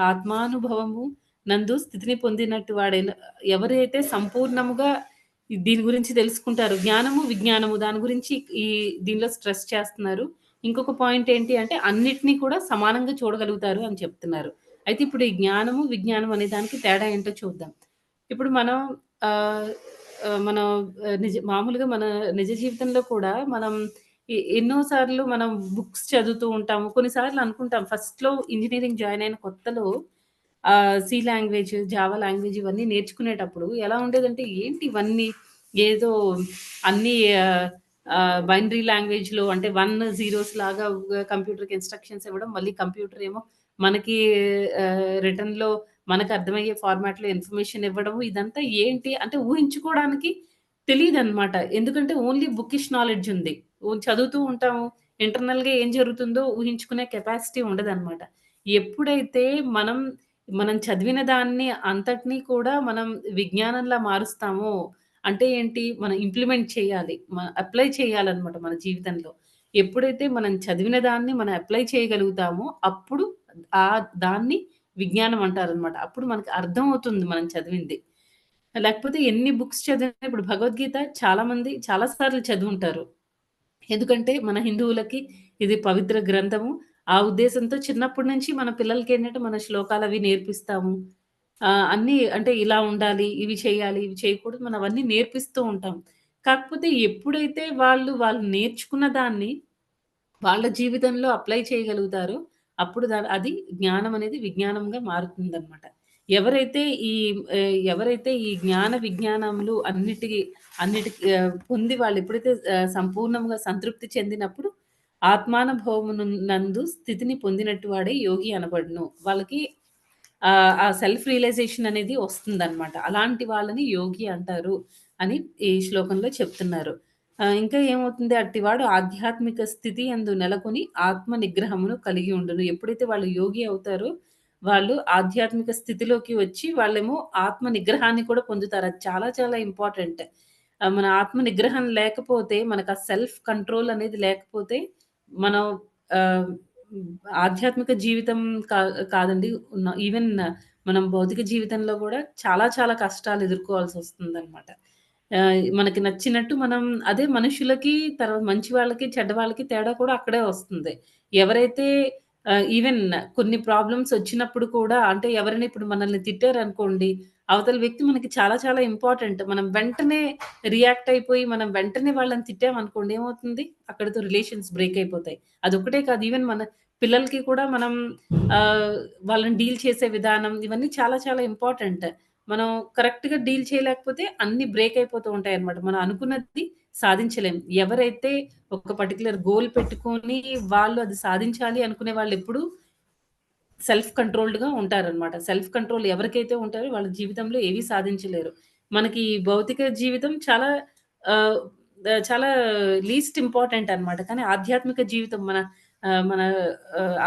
ఆత్మానుభవము నందు స్థితిని పొందినట్టు ఎవరైతే సంపూర్ణముగా దీని గురించి తెలుసుకుంటారో, జ్ఞానము, విజ్ఞానము దాని గురించి దీనిలో స్ట్రెస్ చేస్తున్నారు. ఇంకొక పాయింట్ ఏంటి అంటే అన్నిటిని కూడా సమానంగా చూడగలుగుతారు అని చెప్తున్నారు. అయితే ఇప్పుడు ఈ జ్ఞానము, విజ్ఞానం అనే దానికి తేడా ఏంటో చూద్దాం. ఇప్పుడు మనం ఆహ్, ఆహ్, మనం మామూలుగా మన నిజ జీవితంలో కూడా మనం ఎన్నో సార్లు మనం బుక్స్ చదువుతూ ఉంటాము. కొన్నిసార్లు అనుకుంటాం ఫస్ట్‌లో ఇంజినీరింగ్ జాయిన్ అయిన కొత్తలో సి లాంగ్వేజ్, జావా లాంగ్వేజ్ ఇవన్నీ నేర్చుకునేటప్పుడు ఎలా ఉండేదంటే ఏంటి ఇవన్నీ ఏదో అన్నీ బైనరీ లాంగ్వేజ్‌లో అంటే 1, జీరోస్ లాగా కంప్యూటర్‌కి ఇన్‌స్ట్రక్షన్స్ ఇవ్వడం, మళ్ళీ కంప్యూటర్ ఏమో మనకి రిటర్న్‌లో మనకు అర్థమయ్యే ఫార్మాట్‌లో ఇన్ఫర్మేషన్ ఇవ్వడము. ఇదంతా ఏంటి అంటే ఊహించుకోవడానికి తెలీదనమాట. ఎందుకంటే ఓన్లీ బుకిష్ నాలెడ్జ్ ఉంది. చదువుతూ ఉంటాము. ఇంటర్నల్‌గా ఏం జరుగుతుందో ఊహించుకునే కెపాసిటీ ఉండదనమాట. ఎప్పుడైతే మనం చదివిన దాన్ని అంతటిని కూడా మనం విజ్ఞానంలా మారుస్తామో, అంటే ఏంటి? మనం ఇంప్లిమెంట్ చేయాలి. అప్లై చేయాలనమాట మన జీవితంలో. ఎప్పుడైతే మనం చదివిన దాన్ని మనం అప్లై చేయగలుగుతామో, అప్పుడు దాన్ని విజ్ఞానం అంటారనమాట. అప్పుడు మనకు అర్థమవుతుంది మనం చదివింది. లేకపోతే ఎన్ని బుక్స్ చదివినా ఇప్పుడు భగవద్గీత చాలామంది చాలా సార్లు చదివుంటారు. ఎందుకంటే మన హిందువులకి ఇది పవిత్ర గ్రంథము. ఆ ఉద్దేశంతో చిన్నప్పటి నుంచి మన పిల్లలకేంటంటే మన శ్లోకాలవి నేర్పిస్తాము. అన్నీ అంటే ఇలా ఉండాలి, ఇవి చేయాలి, ఇవి చేయకూడదు మనం అవన్నీ నేర్పిస్తూ ఉంటాం. కాకపోతే ఎప్పుడైతే వాళ్ళు నేర్చుకున్న దాన్ని వాళ్ళ జీవితంలో అప్లై చేయగలుగుతారో, అప్పుడు అది జ్ఞానం అనేది విజ్ఞానంగా మారుతుందనమాట. ఎవరైతే ఈ ఎవరైతే ఈ జ్ఞాన విజ్ఞానములు పొంది వాళ్ళెప్పుడైతే సంపూర్ణంగా సంతృప్తి చెందినప్పుడు నందు స్థితిని పొందినట్టు వాడే యోగి అనబడును. వాళ్ళకి ఆ సెల్ఫ్ రియలైజేషన్ అనేది వస్తుందనమాట. అలాంటి వాళ్ళని యోగి అంటారు అని ఈ శ్లోకంలో చెప్తున్నారు. ఇంకా ఏమవుతుంది, అట్టివాడు ఆధ్యాత్మిక స్థితి యందు నెలకొని ఆత్మ నిగ్రహమును కలిగి ఉండును. ఎప్పుడైతే వాళ్ళు యోగి అవుతారో, వాళ్ళు ఆధ్యాత్మిక స్థితిలోకి వచ్చి వాళ్ళేమో ఆత్మ నిగ్రహాన్ని కూడా పొందుతారు. అది చాలా చాలా ఇంపార్టెంట్. మన ఆత్మ నిగ్రహం లేకపోతే, మనకు ఆ సెల్ఫ్ కంట్రోల్ అనేది లేకపోతే, మనం ఆహ్, ఆధ్యాత్మిక జీవితం కా కాదండి. ఈవెన్ మనం భౌతిక జీవితంలో గూడా చాలా చాలా కష్టాలు ఎదుర్కోవాల్సొస్తుందనమాట. మనకి నచ్చినట్టు మనం అదే మనుషులకి మంచి వాళ్ళకి, చెడ్డ వాళ్ళకి తేడా కూడా అక్కడే వస్తుంది. ఎవరైతే ఈవెన్ కొన్ని ప్రాబ్లమ్స్ వచ్చినప్పుడు కూడా, అంటే ఎవరైనా ఇప్పుడు మనల్ని తిట్టారనుకోండి, అవతల వ్యక్తి మనకి చాలా చాలా ఇంపార్టెంట్. మనం వెంటనే రియాక్ట్ అయిపోయి, మనం వెంటనే వాళ్ళని తిట్టామనుకోండి, ఏమవుతుంది? అక్కడితో రిలేషన్స్ బ్రేక్ అయిపోతాయి. అదొక్కటే కాదు, ఈవెన్ మన పిల్లలకి కూడా మనం వాళ్ళని డీల్ చేసే విధానం ఇవన్నీ చాలా చాలా ఇంపార్టెంట్. మనం కరెక్ట్‌గా డీల్ చేయలేకపోతే అన్నీ బ్రేక్ అయిపోతూ ఉంటాయన్నమాట. మనం అనుకున్నది సాధించలేం. ఎవరైతే ఒక పర్టిక్యులర్ గోల్ పెట్టుకొని వాళ్ళు అది సాధించాలి అనుకునే వాళ్ళెప్పుడు సెల్ఫ్ కంట్రోల్డ్‌గా ఉంటారనమాట. సెల్ఫ్ కంట్రోల్ ఎవరికైతే ఉంటారో వాళ్ళ జీవితంలో ఏవి సాధించలేరు. మనకి భౌతిక జీవితం ఆహ్, చాలా లీస్ట్ ఇంపార్టెంట్ అనమాట. కానీ ఆధ్యాత్మిక జీవితం మన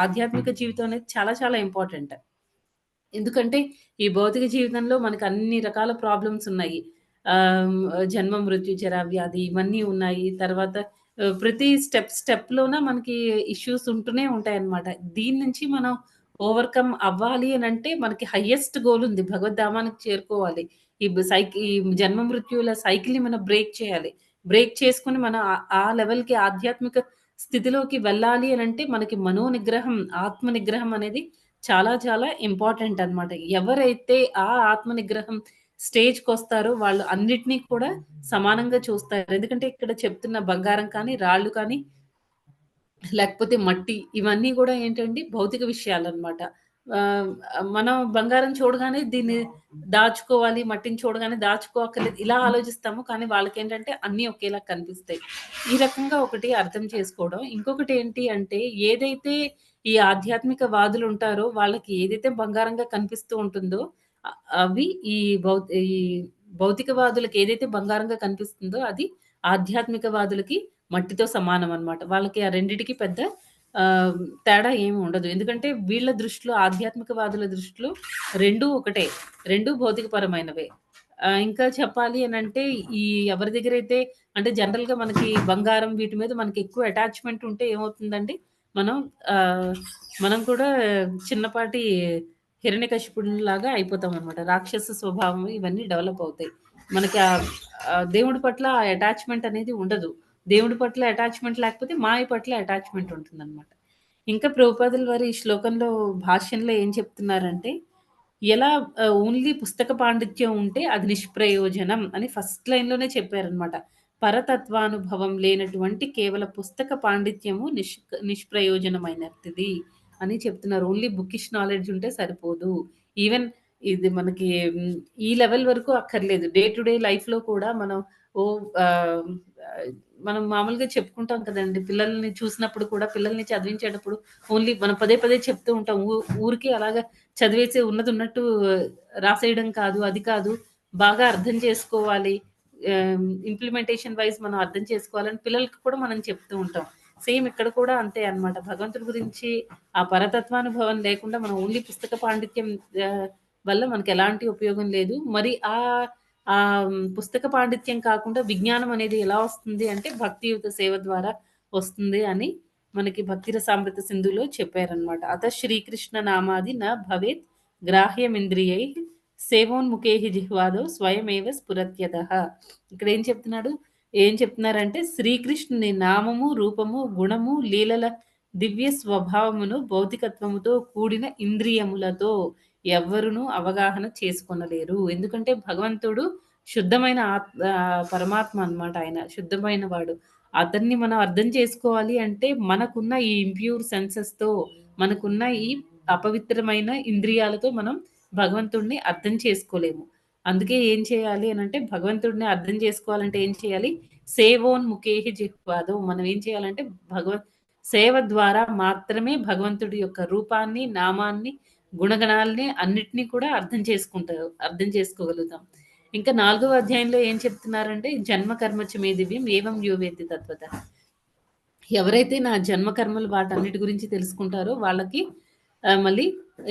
ఆధ్యాత్మిక జీవితం అనేది చాలా చాలా ఇంపార్టెంట్. ఎందుకంటే, ఈ భౌతిక జీవితంలో మనకు అన్ని రకాల ప్రాబ్లమ్స్ ఉన్నాయి. ఆహ్, జన్మ, మృత్యు, జర, వ్యాధి ఇవన్నీ ఉన్నాయి. తర్వాత ప్రతి స్టెప్‌లోన మనకి ఇష్యూస్ ఉంటూనే ఉంటాయన్నమాట. దీని నుంచి మనం ఓవర్‌కమ్ అవ్వాలి అనంటే మనకి హైయెస్ట్ గోల్ ఉంది. భగవద్ధామానికి చేరుకోవాలి. ఈ జన్మ, మృత్యువుల సైకిల్‌ని మనం బ్రేక్ చేయాలి. బ్రేక్ చేసుకొని మనం ఆ లెవెల్‌కి ఆధ్యాత్మిక స్థితిలోకి వెళ్ళాలి అనంటే మనకి మనో నిగ్రహం, ఆత్మ నిగ్రహం అనేది చాలా చాలా ఇంపార్టెంట్ అన్నమాట. ఎవరైతే ఆ ఆత్మ నిగ్రహం స్టేజ్‌కొస్తారో వాళ్ళు అన్నిటిని కూడా సమానంగా చూస్తారు. ఎందుకంటే ఇక్కడ చెప్తున్న బంగారం కానీ, రాళ్ళు కానీ, లేకపోతే మట్టి ఇవన్నీ గూడా ఏంటంటే భౌతిక విషయాలన్నమాట. ఆహ్, మనం బంగారం చూడగానే దీన్ని దాచుకోవాలి, మట్టిని చూడగానే దాచుకోక్కర్లేదు ఇలా ఆలోచిస్తాము. కానీ వాళ్ళకేంటంటే అన్నీ ఒకేలా కనిపిస్తాయి. ఈ రకంగా ఒకటి అర్థం చేసుకోవడం. ఇంకొకటేంటి అంటే, ఏదైతే ఈ ఆధ్యాత్మిక వాదులుంటారో వాళ్ళకి ఏదైతే బంగారంగా కనిపిస్తూ ఉంటుందో అ అవి ఈ భౌతికవాదులకి ఏదైతే బంగారంగా కనిపిస్తుందో అది ఆధ్యాత్మికవాదులకి మట్టితో సమానం అన్నమాట. వాళ్ళకి ఆ రెండిటికి పెద్ద ఆహ్, తేడా ఏమి ఉండదు. ఎందుకంటే వీళ్ళ దృష్టిలో, ఆధ్యాత్మికవాదుల దృష్టిలో 2 ఒకటే. 2 భౌతికపరమైనవే. ఇంకా చెప్పాలి అనంటే, ఈ ఎవరి దగ్గరైతే అంటే జనరల్‌గా మనకి బంగారం వీటి మీద మనకి ఎక్కువ అటాచ్‌మెంట్ ఉంటే ఏమవుతుందండి, మనం ఆహ్, మనం కూడా చిన్నపాటి హిరణ్యకశిపుడిలాగా అయిపోతామనమాట. రాక్షస స్వభావం ఇవన్నీ డెవలప్ అవుతాయి. మనకి దేవుడి పట్ల ఆ అటాచ్‌మెంట్ అనేది ఉండదు. దేవుడి పట్ల అటాచ్‌మెంట్ లేకపోతే మాయ పట్ల అటాచ్‌మెంట్ ఉంటుందనమాట. ఇంకా ప్రభుపాదుల వారు ఈ శ్లోకంలో భాష్యంలో ఏం చెప్తున్నారంటే, ఎలా ఓన్లీ పుస్తక పాండిత్యం ఉంటే అది నిష్ప్రయోజనం అని ఫస్ట్ లైన్‌లోనే చెప్పారనమాట. పరతత్వానుభవం లేనటువంటి కేవల పుస్తక పాండిత్యము నిష్ప్రయోజనమైనట్టిది అని చెప్తున్నారు. ఓన్లీ బుకిష్ నాలెడ్జ్ ఉంటే సరిపోదు. ఈవెన్ ఇది మనకి ఈ లెవెల్ వరకు అక్కర్లేదు. డే టు డే లైఫ్‌లో కూడా మనం ఓహ్! ఆహ్, మనం మామూలుగా చెప్పుకుంటాం కదండీ! పిల్లల్ని చూసినప్పుడు కూడా, పిల్లల్ని చదివించేటప్పుడు ఓన్లీ మనం పదే పదే చెప్తూ ఉంటాం. ఊరికే అలాగా చదివేసి ఉన్నదున్నట్టు రాసేయడం కాదు, అది కాదు. బాగా అర్థం చేసుకోవాలి. ఇంప్లిమెంటేషన్ వైస్ మనం అర్థం చేసుకోవాలని పిల్లలకి కూడా మనం చెప్తూ ఉంటాం. సేమ్ ఇక్కడ కూడా అంతే అన్నమాట. భగవంతుడి గురించి ఆ పరతత్వానుభవం లేకుండా మనం ఓన్లీ పుస్తక పాండిత్యం వల్ల మనకెలాంటి ఉపయోగం లేదు. మరి పుస్తక పాండిత్యం కాకుండా విజ్ఞానం అనేది ఎలా వస్తుంది అంటే, భక్తియుత సేవ ద్వారా వస్తుంది అని మనకి భక్తి రసామృత సింధులో చెప్పారనమాట. శ్రీకృష్ణ నామాది భవేత్ గ్రాహ్యమింద్రియైః సేవోన్ముఖైః జిహ్వాదో స్వయమేవ స్ఫురత్యతః. ఇక్కడ ఏం చెప్తున్నారంటే, శ్రీకృష్ణుని నామము, రూపము, గుణము, లీలల దివ్య స్వభావమును భౌతికత్వముతో కూడిన ఇంద్రియములతో ఎవ్వరునూ అవగాహన చేసుకొనలేరు. ఎందుకంటే భగవంతుడు శుద్ధమైన పరమాత్మ అన్నమాట ఆయన. శుద్ధమైన వాడు. అతన్ని మనం అర్థం చేసుకోవాలి అంటే మనకున్న ఈ ఇంప్యూర్ సెన్సెస్‌తో, మనకున్న ఈ అపవిత్రమైన ఇంద్రియాలతో మనం భగవంతుడిని అర్థం చేసుకోలేము. అందుకే ఏం చేయాలి అనంటే భగవంతుడిని అర్థం చేసుకోవాలంటే ఏం చేయాలి? సేవోన్ముఖేహి జిహ్వాదో మనం ఏం చేయాలంటే సేవ ద్వారా మాత్రమే భగవంతుడి యొక్క రూపాన్ని, నామాన్ని, గుణగణాల్ని అన్నిటిని కూడా అర్థం చేసుకోగలుగుతాం. ఇంకా 4వ అధ్యాయంలో ఏం చెప్తున్నారంటే జన్మ కర్మచ మే దివ్యం ఏవం యో వేత్తి తత్వతః. ఎవరైతే నా జన్మ కర్మలు వాటన్నిటి గురించి తెలుసుకుంటారో వాళ్ళకి మళ్ళీ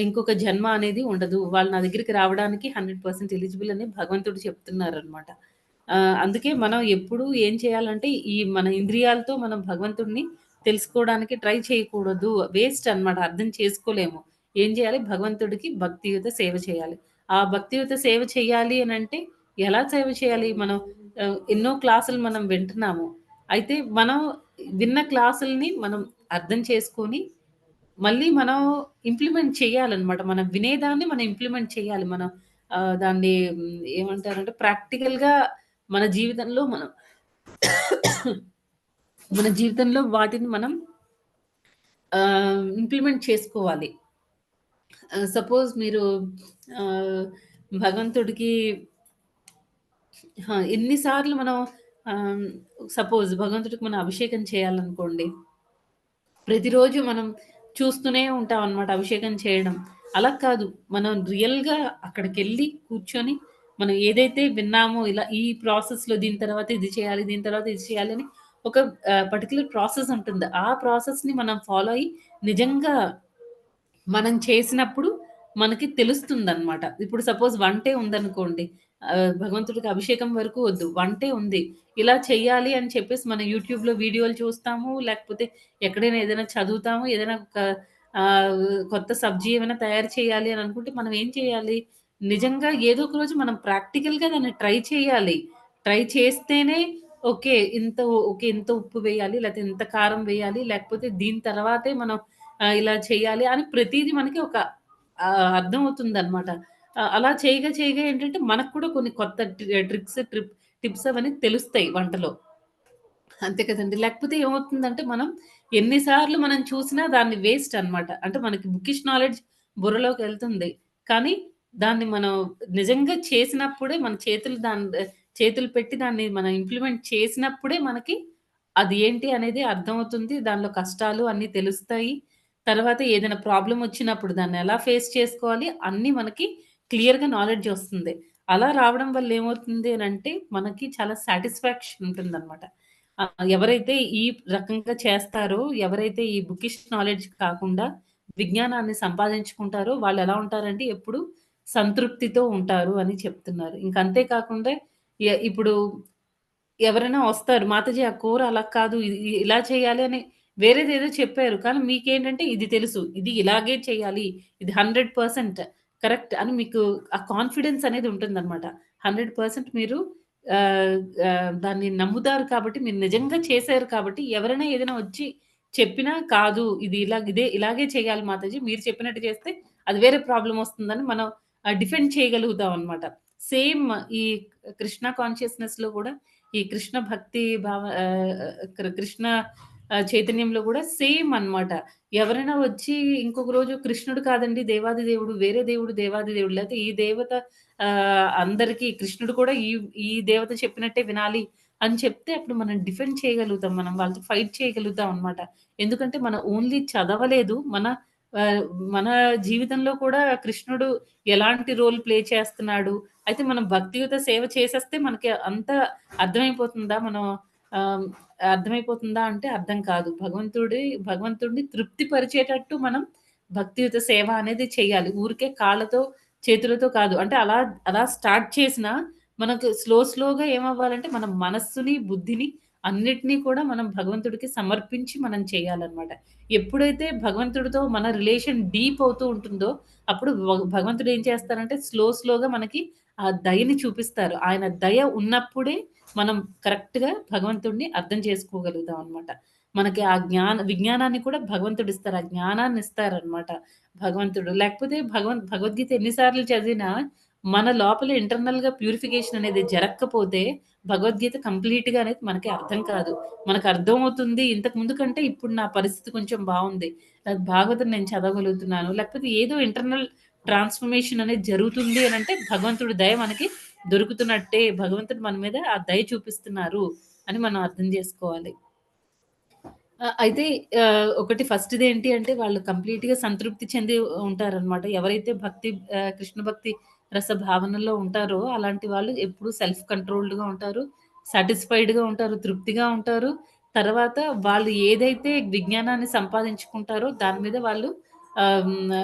ఇంకొక జన్మ అనేది ఉండదు. వాళ్ళు నా దగ్గరికి రావడానికి 100% ఎలిజిబుల్ అని భగవంతుడు చెప్తున్నారనమాట. అందుకే మనం ఎప్పుడూ ఏం చేయాలంటే ఈ మన ఇంద్రియాలతో మనం భగవంతుడిని తెలుసుకోవడానికి ట్రై చేయకూడదు. వేస్ట్ అన్నమాట. అర్థం చేసుకోలేము. ఏం చేయాలి? భగవంతుడికి భక్తియుత సేవ చేయాలి. ఆ భక్తియుత సేవ చేయాలి అనంటే ఎలా సేవ చేయాలి? మనం ఎన్నో క్లాసులు మనం వింటున్నాము. అయితే మనం విన్న క్లాసుల్ని మనం అర్థం చేసుకొని మళ్ళీ మనం ఇంప్లిమెంట్ చేయాలన్నమాట. మనం వినేదాన్ని మనం ఇంప్లిమెంట్ చేయాలి. మనం దాన్ని ఏమంటారంటే ప్రాక్టికల్‌గా మన జీవితంలో మనం మన జీవితంలో వాటిని మనం ఇంప్లిమెంట్ చేసుకోవాలి. సపోజ్ మీరు భగవంతుడికి ఎన్ని సార్లు మనం సపోజ్ భగవంతుడికి మనం అభిషేకం చేయాలనుకోండి. ప్రతిరోజు మనం చూస్తూనే ఉంటాం అన్నమాట అభిషేకం చేయడం. అలా కాదు. మనం రియల్‌గా అక్కడికెళ్ళి కూర్చొని మనం ఏదైతే విన్నామో ఇలా ఈ ప్రాసెస్‌లో దీని తర్వాత ఇది చేయాలి, దీని తర్వాత ఇది చేయాలి అని ఒక పర్టిక్యులర్ ప్రాసెస్ ఉంటుంది. ఆ ప్రాసెస్‌ని మనం ఫాలో అయ్యి నిజంగా మనం చేసినప్పుడు మనకి తెలుస్తుందనమాట. ఇప్పుడు సపోజ్ వంటే ఉందనుకోండి. భగవంతుడికి అభిషేకం వరకు వద్దు. వంటే ఉంది. ఇలా చెయ్యాలి అని చెప్పేసి మనం యూట్యూబ్‌లో వీడియోలు చూస్తాము. లేకపోతే ఎక్కడైనా ఏదైనా చదువుతాము. ఏదైనా ఒక కొత్త సబ్జీ ఏమైనా తయారు చేయాలి అని అనుకుంటే మనం ఏం చేయాలి? నిజంగా ఏదో ఒక రోజు మనం ప్రాక్టికల్‌గా దాన్ని ట్రై చేయాలి. ట్రై చేస్తేనే ఓకే. ఇంత ఉప్పు వేయాలి. లేకపోతే ఇంత కారం వేయాలి. లేకపోతే దీని తర్వాతే మనం ఇలా చేయాలి అని ప్రతీది మనకి ఒక అర్థమవుతుందనమాట. అలా చేయగా ఏంటంటే మనకు కూడా కొన్ని కొత్త టిప్స్ అవన్నీ తెలుస్తాయి వంటలో. అంతే కదండీ. లేకపోతే ఏమవుతుందంటే మనం ఎన్ని సార్లు మనం చూసినా దాన్ని వేస్ట్ అన్నమాట. అంటే మనకి బుకిష్ నాలెడ్జ్ బుర్రలోకెళ్తుంది. కానీ దాన్ని మనం నిజంగా చేసినప్పుడే మన చేతులు పెట్టి దాన్ని మనం ఇంప్లిమెంట్ చేసినప్పుడే మనకి అది ఏంటి అనేది అర్థమవుతుంది. దానిలో కష్టాలు అన్నీ తెలుస్తాయి. తర్వాత ఏదైనా ప్రాబ్లమ్ వచ్చినప్పుడు దాన్ని ఎలా ఫేస్ చేసుకోవాలి అన్నీ మనకి క్లియర్‌గా నాలెడ్జ్ వస్తుంది. అలా రావడం వల్ల ఏమవుతుంది అనంటే మనకి చాలా సాటిస్ఫాక్షన్ ఉంటుందన్నమాట. ఎవరైతే ఈ రకంగా చేస్తారో, ఎవరైతే ఈ బుకిష్ నాలెడ్జ్ కాకుండా విజ్ఞానాన్ని సంపాదించుకుంటారో వాళ్ళెలా ఉంటారంటే ఎప్పుడు సంతృప్తితో ఉంటారు అని చెప్తున్నారు. ఇంక అంతే కాకుండా ఇప్పుడు ఎవరైనా వస్తారు. మాతాజీ ఆ కూర అలా కాదు. ఇలా చేయాలి అని వేరేదేదో చెప్పారు. కానీ మీకేంటంటే ఇది తెలుసు. ఇది ఇలాగే చేయాలి. ఇది 100% కరెక్ట్ అని మీకు ఆ కాన్ఫిడెన్స్ అనేది ఉంటుందన్నమాట. 100% మీరు ఆహ్, దాన్ని నమ్ముతారు కాబట్టి, మీరు నిజంగా చేశారు కాబట్టి, ఎవరైనా ఏదైనా వచ్చి చెప్పినా కాదు ఇలాగే చేయాలి మాతాజీ. మీరు చెప్పినట్టు చేస్తే అది వేరే ప్రాబ్లమ్ వస్తుందని మనం డిఫెండ్ చేయగలుగుతాం అన్నమాట. సేమ్ ఈ కృష్ణ కాన్షియస్‌నెస్‌లో కూడా ఈ కృష్ణ భక్తి కృష్ణ చైతన్యంలో గూడా సేమ్ అన్నమాట. ఎవరైనా వచ్చి ఇంకొక రోజు కృష్ణుడు కాదండి దేవాది దేవుడు, వేరే దేవుడు దేవాది దేవుడు. లేతే ఈ దేవత అందరికి కృష్ణుడు కూడా ఈ దేవత చెప్పినట్టే వినాలి అని చెప్తే అప్పుడు మనం డిఫెండ్ చేయగలుగుతాం. మనం వాళ్ళతో ఫైట్ చేయగలుగుతాం అన్నమాట. ఎందుకంటే మనం ఓన్లీ చదవలేదు. ఆహ్, మన జీవితంలో కూడా కృష్ణుడు ఎలాంటి రోల్ ప్లే చేస్తున్నాడు. అయితే మనం భక్తియుత సేవ చేసేస్తే మనకి అంతా అర్థమైపోతుందా? ఆహ్, అర్థమైపోతుందా అంటే అర్థం కాదు. భగవంతుడిని తృప్తి పరిచేటట్టు మనం భక్తియుత సేవ అనేది చేయాలి. ఊరికే కాళ్ళతో, చేతులతో కాదు. అంటే అలా స్టార్ట్ చేసినా మనకు స్లోగా ఏమవ్వాలంటే మన మనస్సుని, బుద్ధిని అన్నిటిని కూడా మనం భగవంతుడికి సమర్పించి మనం చేయాలన్నమాట. ఎప్పుడైతే భగవంతుడితో మన రిలేషన్ డీప్ అవుతూ ఉంటుందో అప్పుడు భగవంతుడు ఏం చేస్తారంటే స్లోగా మనకి ఆ దయని చూపిస్తారు. ఆయన దయ ఉన్నప్పుడే మనం కరెక్ట్‌గా భగవంతుడిని అర్థం చేసుకోగలుగుతాం అన్నమాట. మనకి ఆ విజ్ఞానాన్ని కూడా భగవంతుడిస్తారు. ఆ జ్ఞానాన్ని ఇస్తారన్నమాట భగవంతుడు. లేకపోతే భగవద్గీత ఎన్ని సార్లు చదివినా మన లోపల ఇంటర్నల్‌గా ప్యూరిఫికేషన్ అనేది జరక్కపోతే భగవద్గీత కంప్లీట్‌గా అనేది మనకి అర్థం కాదు. మనకు అర్థమవుతుంది ఇంతకు ముందు కంటే ఇప్పుడు నా పరిస్థితి కొంచెం బావుంది. భాగవతం నేను చదవగలుగుతున్నాను. లేకపోతే ఏదో ఇంటర్నల్ ట్రాన్స్‌ఫర్మేషన్ అనేది జరుగుతుంది అనంటే భగవంతుడి దయ మనకి దొరుకుతున్నట్టే. భగవంతుడు మన మీద ఆ దయ చూపిస్తున్నారు అని మనం అర్థం జేసుకోవాలి. అయితే ఒకటి ఫస్ట్‌దేంటి అంటే వాళ్ళు కంప్లీట్‌గా సంతృప్తి చెంది ఉంటారనమాట. ఎవరైతే కృష్ణ భక్తి రస భావనలో ఉంటారో అలాంటి వాళ్ళు ఎప్పుడూ సెల్ఫ్ కంట్రోల్డ్‌గా ఉంటారు. సాటిస్ఫైడ్‌గా ఉంటారు. తృప్తిగా ఉంటారు. తర్వాత వాళ్ళు ఏదైతే విజ్ఞానాన్ని సంపాదించుకుంటారో దాని మీద వాళ్ళు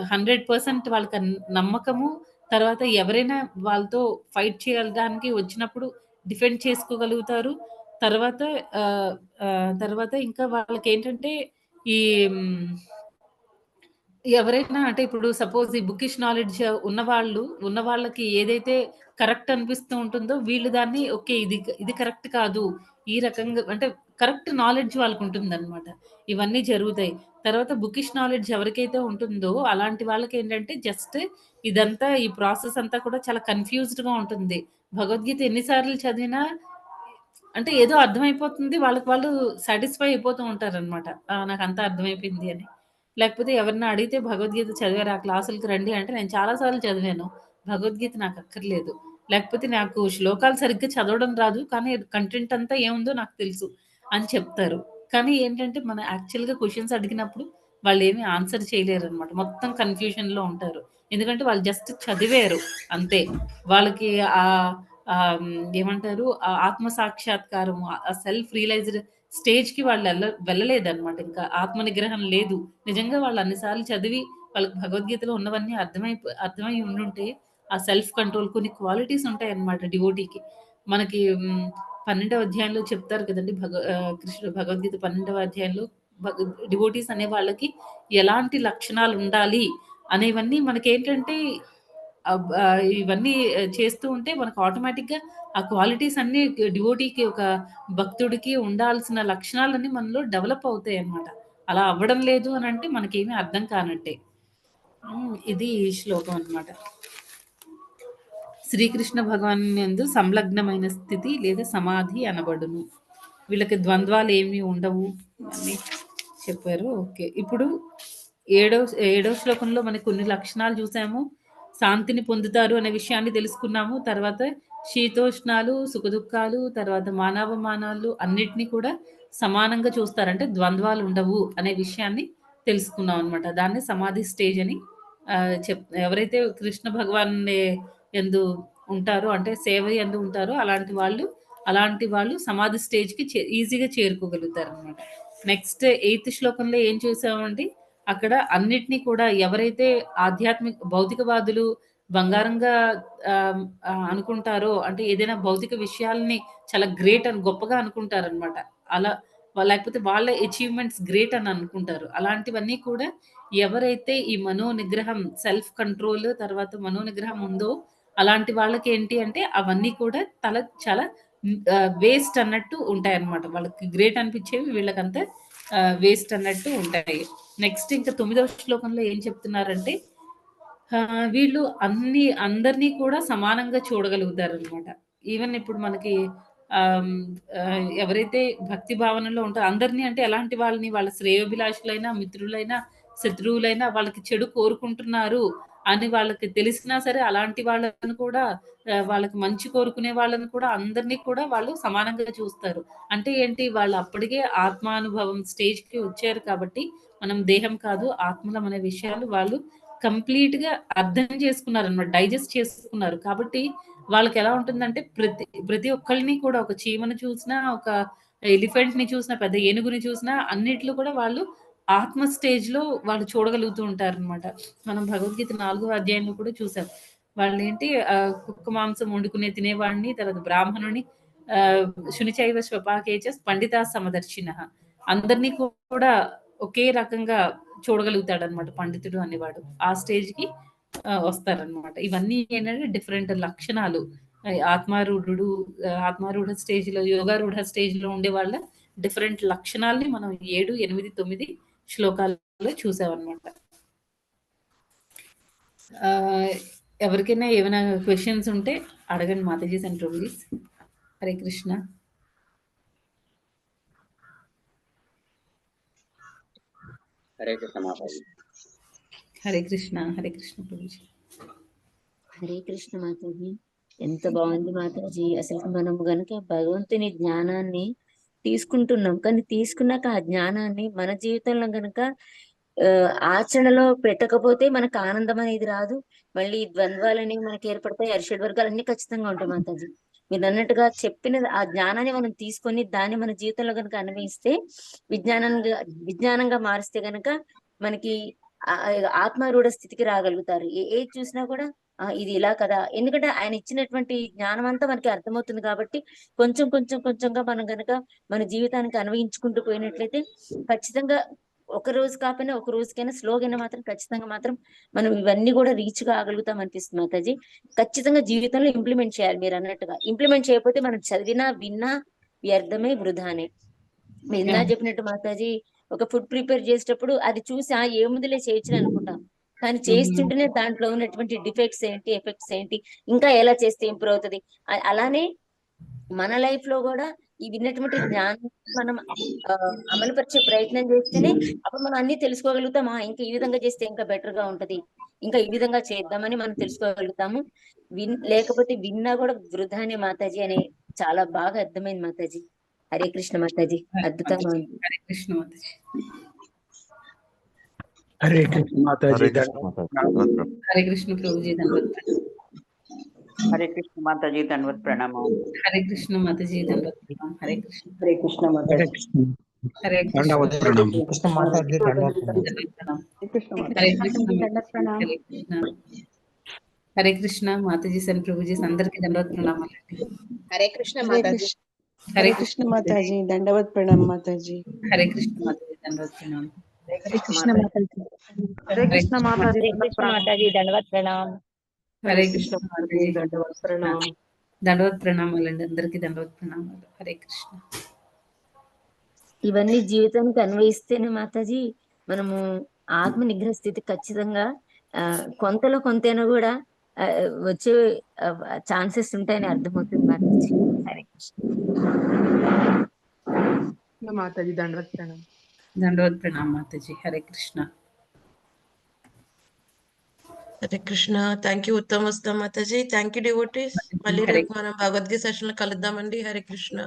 100% వాళ్ళకి నమ్మకము. తర్వాత ఎవరైనా వాళ్ళతో ఫైట్ చేయడానికి వచ్చినప్పుడు డిఫెండ్ చేసుకోగలుగుతారు. తర్వాత ఆహ్, తర్వాత ఇంకా వాళ్ళకేంటంటే ఈ హ్మ్, ఎవరైనా అంటే ఇప్పుడు సపోజ్ ఈ బుకిష్ నాలెడ్జ్ ఉన్న వాళ్ళకి ఏదైతే కరెక్ట్ అనిపిస్తూ ఉంటుందో వీళ్ళు దాన్ని ఓకే. ఇది కరెక్ట్ కాదు. ఈ రకంగా అంటే కరెక్ట్ నాలెడ్జ్ వాళ్ళకుంటుందనమాట. ఇవన్నీ జరుగుతాయి. తర్వాత బుకిష్ నాలెడ్జ్ ఎవరికైతే ఉంటుందో అలాంటి వాళ్ళకేంటంటే జస్ట్ ఇదంతా ఈ ప్రాసెస్ అంతా కూడా చాలా కన్‌ఫ్యూజ్డ్‌గా ఉంటుంది. భగవద్గీత ఎన్ని సార్లు చదివినా అంటే ఏదో అర్థమైపోతుంది. వాళ్ళకి వాళ్ళు సాటిస్ఫై అయిపోతూ ఉంటారనమాట. నాకంతా అర్థమైపోయింది అని. లేకపోతే ఎవరన్నా అడిగితే భగవద్గీత చదివారా? క్లాసులకి రండి అంటే నేను చాలా సార్లు చదివాను. భగవద్గీత నాకక్కర్లేదు. లేకపోతే నాకు శ్లోకాలు సరిగ్గా చదవడం రాదు. కానీ కంటెంట్ అంతా ఏముందో నాకు తెలుసు అని చెప్తారు. కానీ ఏంటంటే మనం యాక్చువల్‌గా క్వెషన్స్ అడిగినప్పుడు వాళ్ళేమి ఆన్సర్ చేయలేరనమాట. మొత్తం కన్‌ఫ్యూజన్‌లో ఉంటారు. ఎందుకంటే వాళ్ళు జస్ట్ చదివారు అంతే. వాళ్ళకి ఆహ్, ఏమంటారు ఆత్మ సాక్షాత్కారము, ఆ సెల్ఫ్ రియలైజ్డ్ స్టేజ్‌కి వాళ్ళు వెళ్ళలేదన్నమాట. ఇంకా ఆత్మ నిగ్రహం లేదు. నిజంగా వాళ్ళు అన్ని సార్లు చదివి వాళ్ళకి భగవద్గీతలో ఉన్నవన్నీ అర్థమై ఉండుంటే ఆ సెల్ఫ్ కంట్రోల్ కొన్ని క్వాలిటీస్ ఉంటాయన్నమాట డివోటీకి. మనకి 12వ అధ్యాయంలో చెప్తారు కదండీ! కృష్ణుడు భగవద్గీత 12వ అధ్యాయంలో భగ డివోటీస్ అనే వాళ్ళకి ఎలాంటి లక్షణాలుండాలి అనేవన్నీ మనకేంటంటే ఇవన్నీ చేస్తూ ఉంటే మనకు ఆటోమేటిక్‌గా ఆ క్వాలిటీస్ అన్నీ డివోటీకి ఒక భక్తుడికి ఉండాల్సిన లక్షణాలన్నీ మనలో డెవలప్ అవుతాయన్నమాట. అలా అవ్వడం లేదు అనంటే మనకేమీ అర్థం కానట్టే. ఇది శ్లోకం అన్నమాట. శ్రీకృష్ణ భగవానునియందు సంలగ్నమైన స్థితి లేదా సమాధి అనబడును. వీళ్ళకి ద్వంద్వాలేమీ ఉండవు అని చెప్పారు. ఓకే. ఇప్పుడు ఏడో ఏడో శ్లోకంలో మనకు కొన్ని లక్షణాలు చూసాము. శాంతిని పొందుతారు అనే విషయాన్ని తెలుసుకున్నాము. తర్వాత శీతోష్ణాలు, సుఖదుఖాలు, తర్వాత మానవమానాలు అన్నిటిని కూడా సమానంగా చూస్తారు. అంటే ద్వంద్వాలు ఉండవు అనే విషయాన్ని తెలుసుకున్నాం అనమాట. దాన్ని సమాధి స్టేజ్ అని ఎవరైతే కృష్ణ భగవానుని యందు ఉంటారో అంటే సేవ యందు ఉంటారో అలాంటి వాళ్ళు సమాధి స్టేజ్‌కి ఈజీగా చేరుకోగలుగుతారనమాట. నెక్స్ట్ ఎయిత్ శ్లోకంలో ఏం చూసామంటే అక్కడ అన్నిటిని కూడా ఎవరైతే భౌతికవాదులు బంగారంగా అనుకుంటారో అంటే ఏదైనా భౌతిక విషయాల్ని చాలా గ్రేట్ అని గొప్పగా అనుకుంటారనమాట. అలా లేకపోతే వాళ్ళ అచీవ్‌మెంట్స్ గ్రేట్ అని అనుకుంటారు. అలాంటివన్నీ కూడా ఎవరైతే ఈ మనో నిగ్రహం, సెల్ఫ్ కంట్రోల్ తర్వాత మనో నిగ్రహం ఉందో అలాంటి వాళ్ళకేంటి అంటే అవన్నీ కూడా చాలా వేస్ట్ అన్నట్టు ఉంటాయన్నమాట. వాళ్ళకి గ్రేట్ అనిపించేవి వీళ్ళకంతా వేస్ట్ అన్నట్టు ఉంటాయి. నెక్స్ట్ ఇంకా 9వ శ్లోకంలో ఏం చెప్తున్నారంటే వీళ్ళు అందరిని కూడా సమానంగా చూడగలుగుతారనమాట. ఈవెన్ ఇప్పుడు మనకి ఎవరైతే భక్తి భావనలో ఉంటారో అందరిని అంటే ఎలాంటి వాళ్ళని వాళ్ళ శ్రేయోభిలాషులైనా, మిత్రులైనా, శత్రువులైనా వాళ్ళకి చెడు కోరుకుంటున్నారు అని వాళ్ళకి తెలిసినా సరే అలాంటి వాళ్ళని కూడా వాళ్ళకి మంచి కోరుకునే వాళ్ళని కూడా అందరిని కూడా వాళ్ళు సమానంగా చూస్తారు. అంటే ఏంటి వాళ్ళు అప్పటికే ఆత్మానుభవం స్టేజ్‌కి వచ్చారు కాబట్టి మనం దేహం కాదు ఆత్మలం అనే విషయాలు వాళ్ళు కంప్లీట్‌గా అర్థం చేసుకున్నారనమాట. డైజెస్ట్ చేసుకున్నారు. కాబట్టి వాళ్ళకెలా ఉంటుందంటే ప్రతి ఒక్కళ్ళని కూడా ఒక చీమను చూసినా, ఒక ఎలిఫెంట్‌ని చూసినా, పెద్ద ఏనుగుని చూసినా అన్నిట్లో కూడా వాళ్ళు ఆత్మ స్టేజ్‌లో వాళ్ళు చూడగలుగుతూ ఉంటారనమాట. మనం భగవద్గీత 4వ అధ్యాయంలో కూడా చూసాం. వాళ్ళేంటి కుక్క మాంసం వండుకునే తినేవాడిని, తర్వాత బ్రాహ్మణుని శునిచైవ స్వపాకేచ పండితా సమదర్శినః. అందరిని కూడా ఒకే రకంగా చూడగలుగుతాడనమాట పండితుడు అనేవాడు. ఆ స్టేజ్‌కి వస్తారనమాట. ఇవన్నీ ఏంటంటే డిఫరెంట్ లక్షణాలు. ఆత్మారూఢ స్టేజ్‌లో, యోగారూఢ స్టేజ్‌లో ఉండే వాళ్ళ డిఫరెంట్ లక్షణాల్ని మనం 7, 8, 9 శ్లోకాల్లో చూసామనమాట. ఎవరికైనా ఏమైనా క్వెషన్స్ ఉంటే అడగండి మాతాజీస్ అండ్ ప్రభుజీస్. హరే కృష్ణ. హరే కృష్ణ మాతాజీ. హరే కృష్ణ. హరే కృష్ణ ప్రభుజీ. హరే కృష్ణ మాతాజీ. ఎంత బాగుంది మాతాజీ. అసలు మనం గనుక భగవంతుని జ్ఞానాన్ని తీసుకుంటున్నాం, కానీ తీసుకున్నాక ఆ జ్ఞానాన్ని మన జీవితంలో గనుక ఆచరణలో పెట్టకపోతే మనకు ఆనందం అనేది రాదు. మళ్ళీ ద్వంద్వాలు అనేవి మనకి ఏర్పడతాయి, అరిషడ్ వర్గాలు అన్ని ఖచ్చితంగా ఉంటాయి మాతాజీ. మీరు అన్నట్టుగా చెప్పిన ఆ జ్ఞానాన్ని మనం తీసుకొని దాన్ని మన జీవితంలో కనుక అన్వయిస్తే, విజ్ఞానంగా మారిస్తే గనక మనకి ఆత్మారూఢ స్థితికి రాగలుగుతారు. ఏది చూసినా కూడా ఇది ఇలా కదా, ఎందుకంటే ఆయన ఇచ్చినటువంటి జ్ఞానం అంతా మనకి అర్థమవుతుంది కాబట్టి కొంచెం కొంచెం కొంచెంగా మనం గనక మన జీవితానికి అన్వయించుకుంటూ పోయినట్లయితే ఖచ్చితంగా ఒక రోజు కాకపోయినా ఒక రోజుకైనా స్లోగైనా మాత్రం ఖచ్చితంగా మాత్రం మనం ఇవన్నీ కూడా రీచ్ కాగలుగుతాం అనిపిస్తుంది మాతాజీ. ఖచ్చితంగా జీవితంలో ఇంప్లిమెంట్ చేయాలి. మీరు అన్నట్టుగా ఇంప్లిమెంట్ చేయకపోతే మనం చదివినా విన్నా వ్యర్థమే, వృధానే. మీరు ఇందా చెప్పినట్టు మాతాజీ, ఒక ఫుడ్ ప్రిపేర్ చేసేటప్పుడు అది చూసి ఏముందిలే చేయొచ్చు అనుకుంటాం, కానీ చేస్తుంటేనే దాంట్లో ఉన్నటువంటి డిఫెక్ట్స్ ఏంటి, ఎఫెక్ట్స్ ఏంటి, ఇంకా ఎలా చేస్తే ఇంప్రూవ్ అవుతుంది. అలానే మన లైఫ్ లో కూడా ఈ విన్నటువంటి జ్ఞానం మనం అమలుపరిచే ప్రయత్నం చేస్తేనే అప్పుడు మనం అన్ని తెలుసుకోగలుగుతాం. ఇంకా ఈ విధంగా చేస్తే ఇంకా బెటర్ గా ఉంటది, ఇంకా ఈ విధంగా చేద్దామని మనం తెలుసుకోగలుగుతాము. లేకపోతే విన్నా కూడా వృధానే మాతాజీ అని చాలా బాగా అర్థమైంది మాతాజీ. హరే కృష్ణ మాతాజీ. అద్భుతంగా ఉంది. హరే కృష్ణ మాతాజీ. హరే కృష్ణ మాతాజీ. హరే కృష్ణ ప్రభుజీ. దండవత్ ప్రణామం. హరే కృష్ణ మాతాజీ. దండవత్ ప్రణామం. హరే కృష్ణ మాతాజీ. దండవత్ ప్రణామం. హరే కృష్ణ. హరే కృష్ణ మాతాజీ. హరే కృష్ణ. దండవత్ ప్రణామం. కృష్ణ మాతాజీ. దండవత్ ప్రణామం. కృష్ణ హరే కృష్ణ. దండవత్ ప్రణామం. హరే కృష్ణ. హరే కృష్ణ మాతాజీస్ అండ్ ప్రభుజీస్ అందరికి దండవత్ ప్రణామాలు. హరే కృష్ణ మాతాజీ. హరే కృష్ణ మాతాజీ. దండవత్ ప్రణామం మాతాజీ. హరే కృష్ణ మాతాజీ. దండవత్ ప్రణామం. హరే కృష్ణ మాతాజీ. హరే కృష్ణ మాతాజీ. హరే కృష్ణ మాతాజీ. దండవత్ ప్రణామం. హరే కృష్ణ మాతాజీ. దండవత్ ప్రణామం. దండవత్ ప్రణామాలు అండి అందరికి దండవత్ ప్రణామాలు. హరే కృష్ణ. ఇవన్నీ జీవితానికి అన్వయిస్తేనే మాతాజీ మనము ఆత్మ నిగ్రహ స్థితి ఖచ్చితంగా కొంతలో కొంతైనా కూడా వచ్చే ఛాన్సెస్ ఉంటాయని అర్థమవుతుంది మాతాజీ. హరే కృష్ణ మాతాజీ. దండవత్ ప్రణామం. దండవత్ ప్రణామం మాతాజీ. హరే కృష్ణ. హరే కృష్ణ. థ్యాంక్ యూ ఉత్తమ వస్తా మాతాజీ. Thank you devotees. మళ్ళీ రేపు మనం భగవద్గీత సెషన్ లో కలుద్దామండి. హరే కృష్ణ.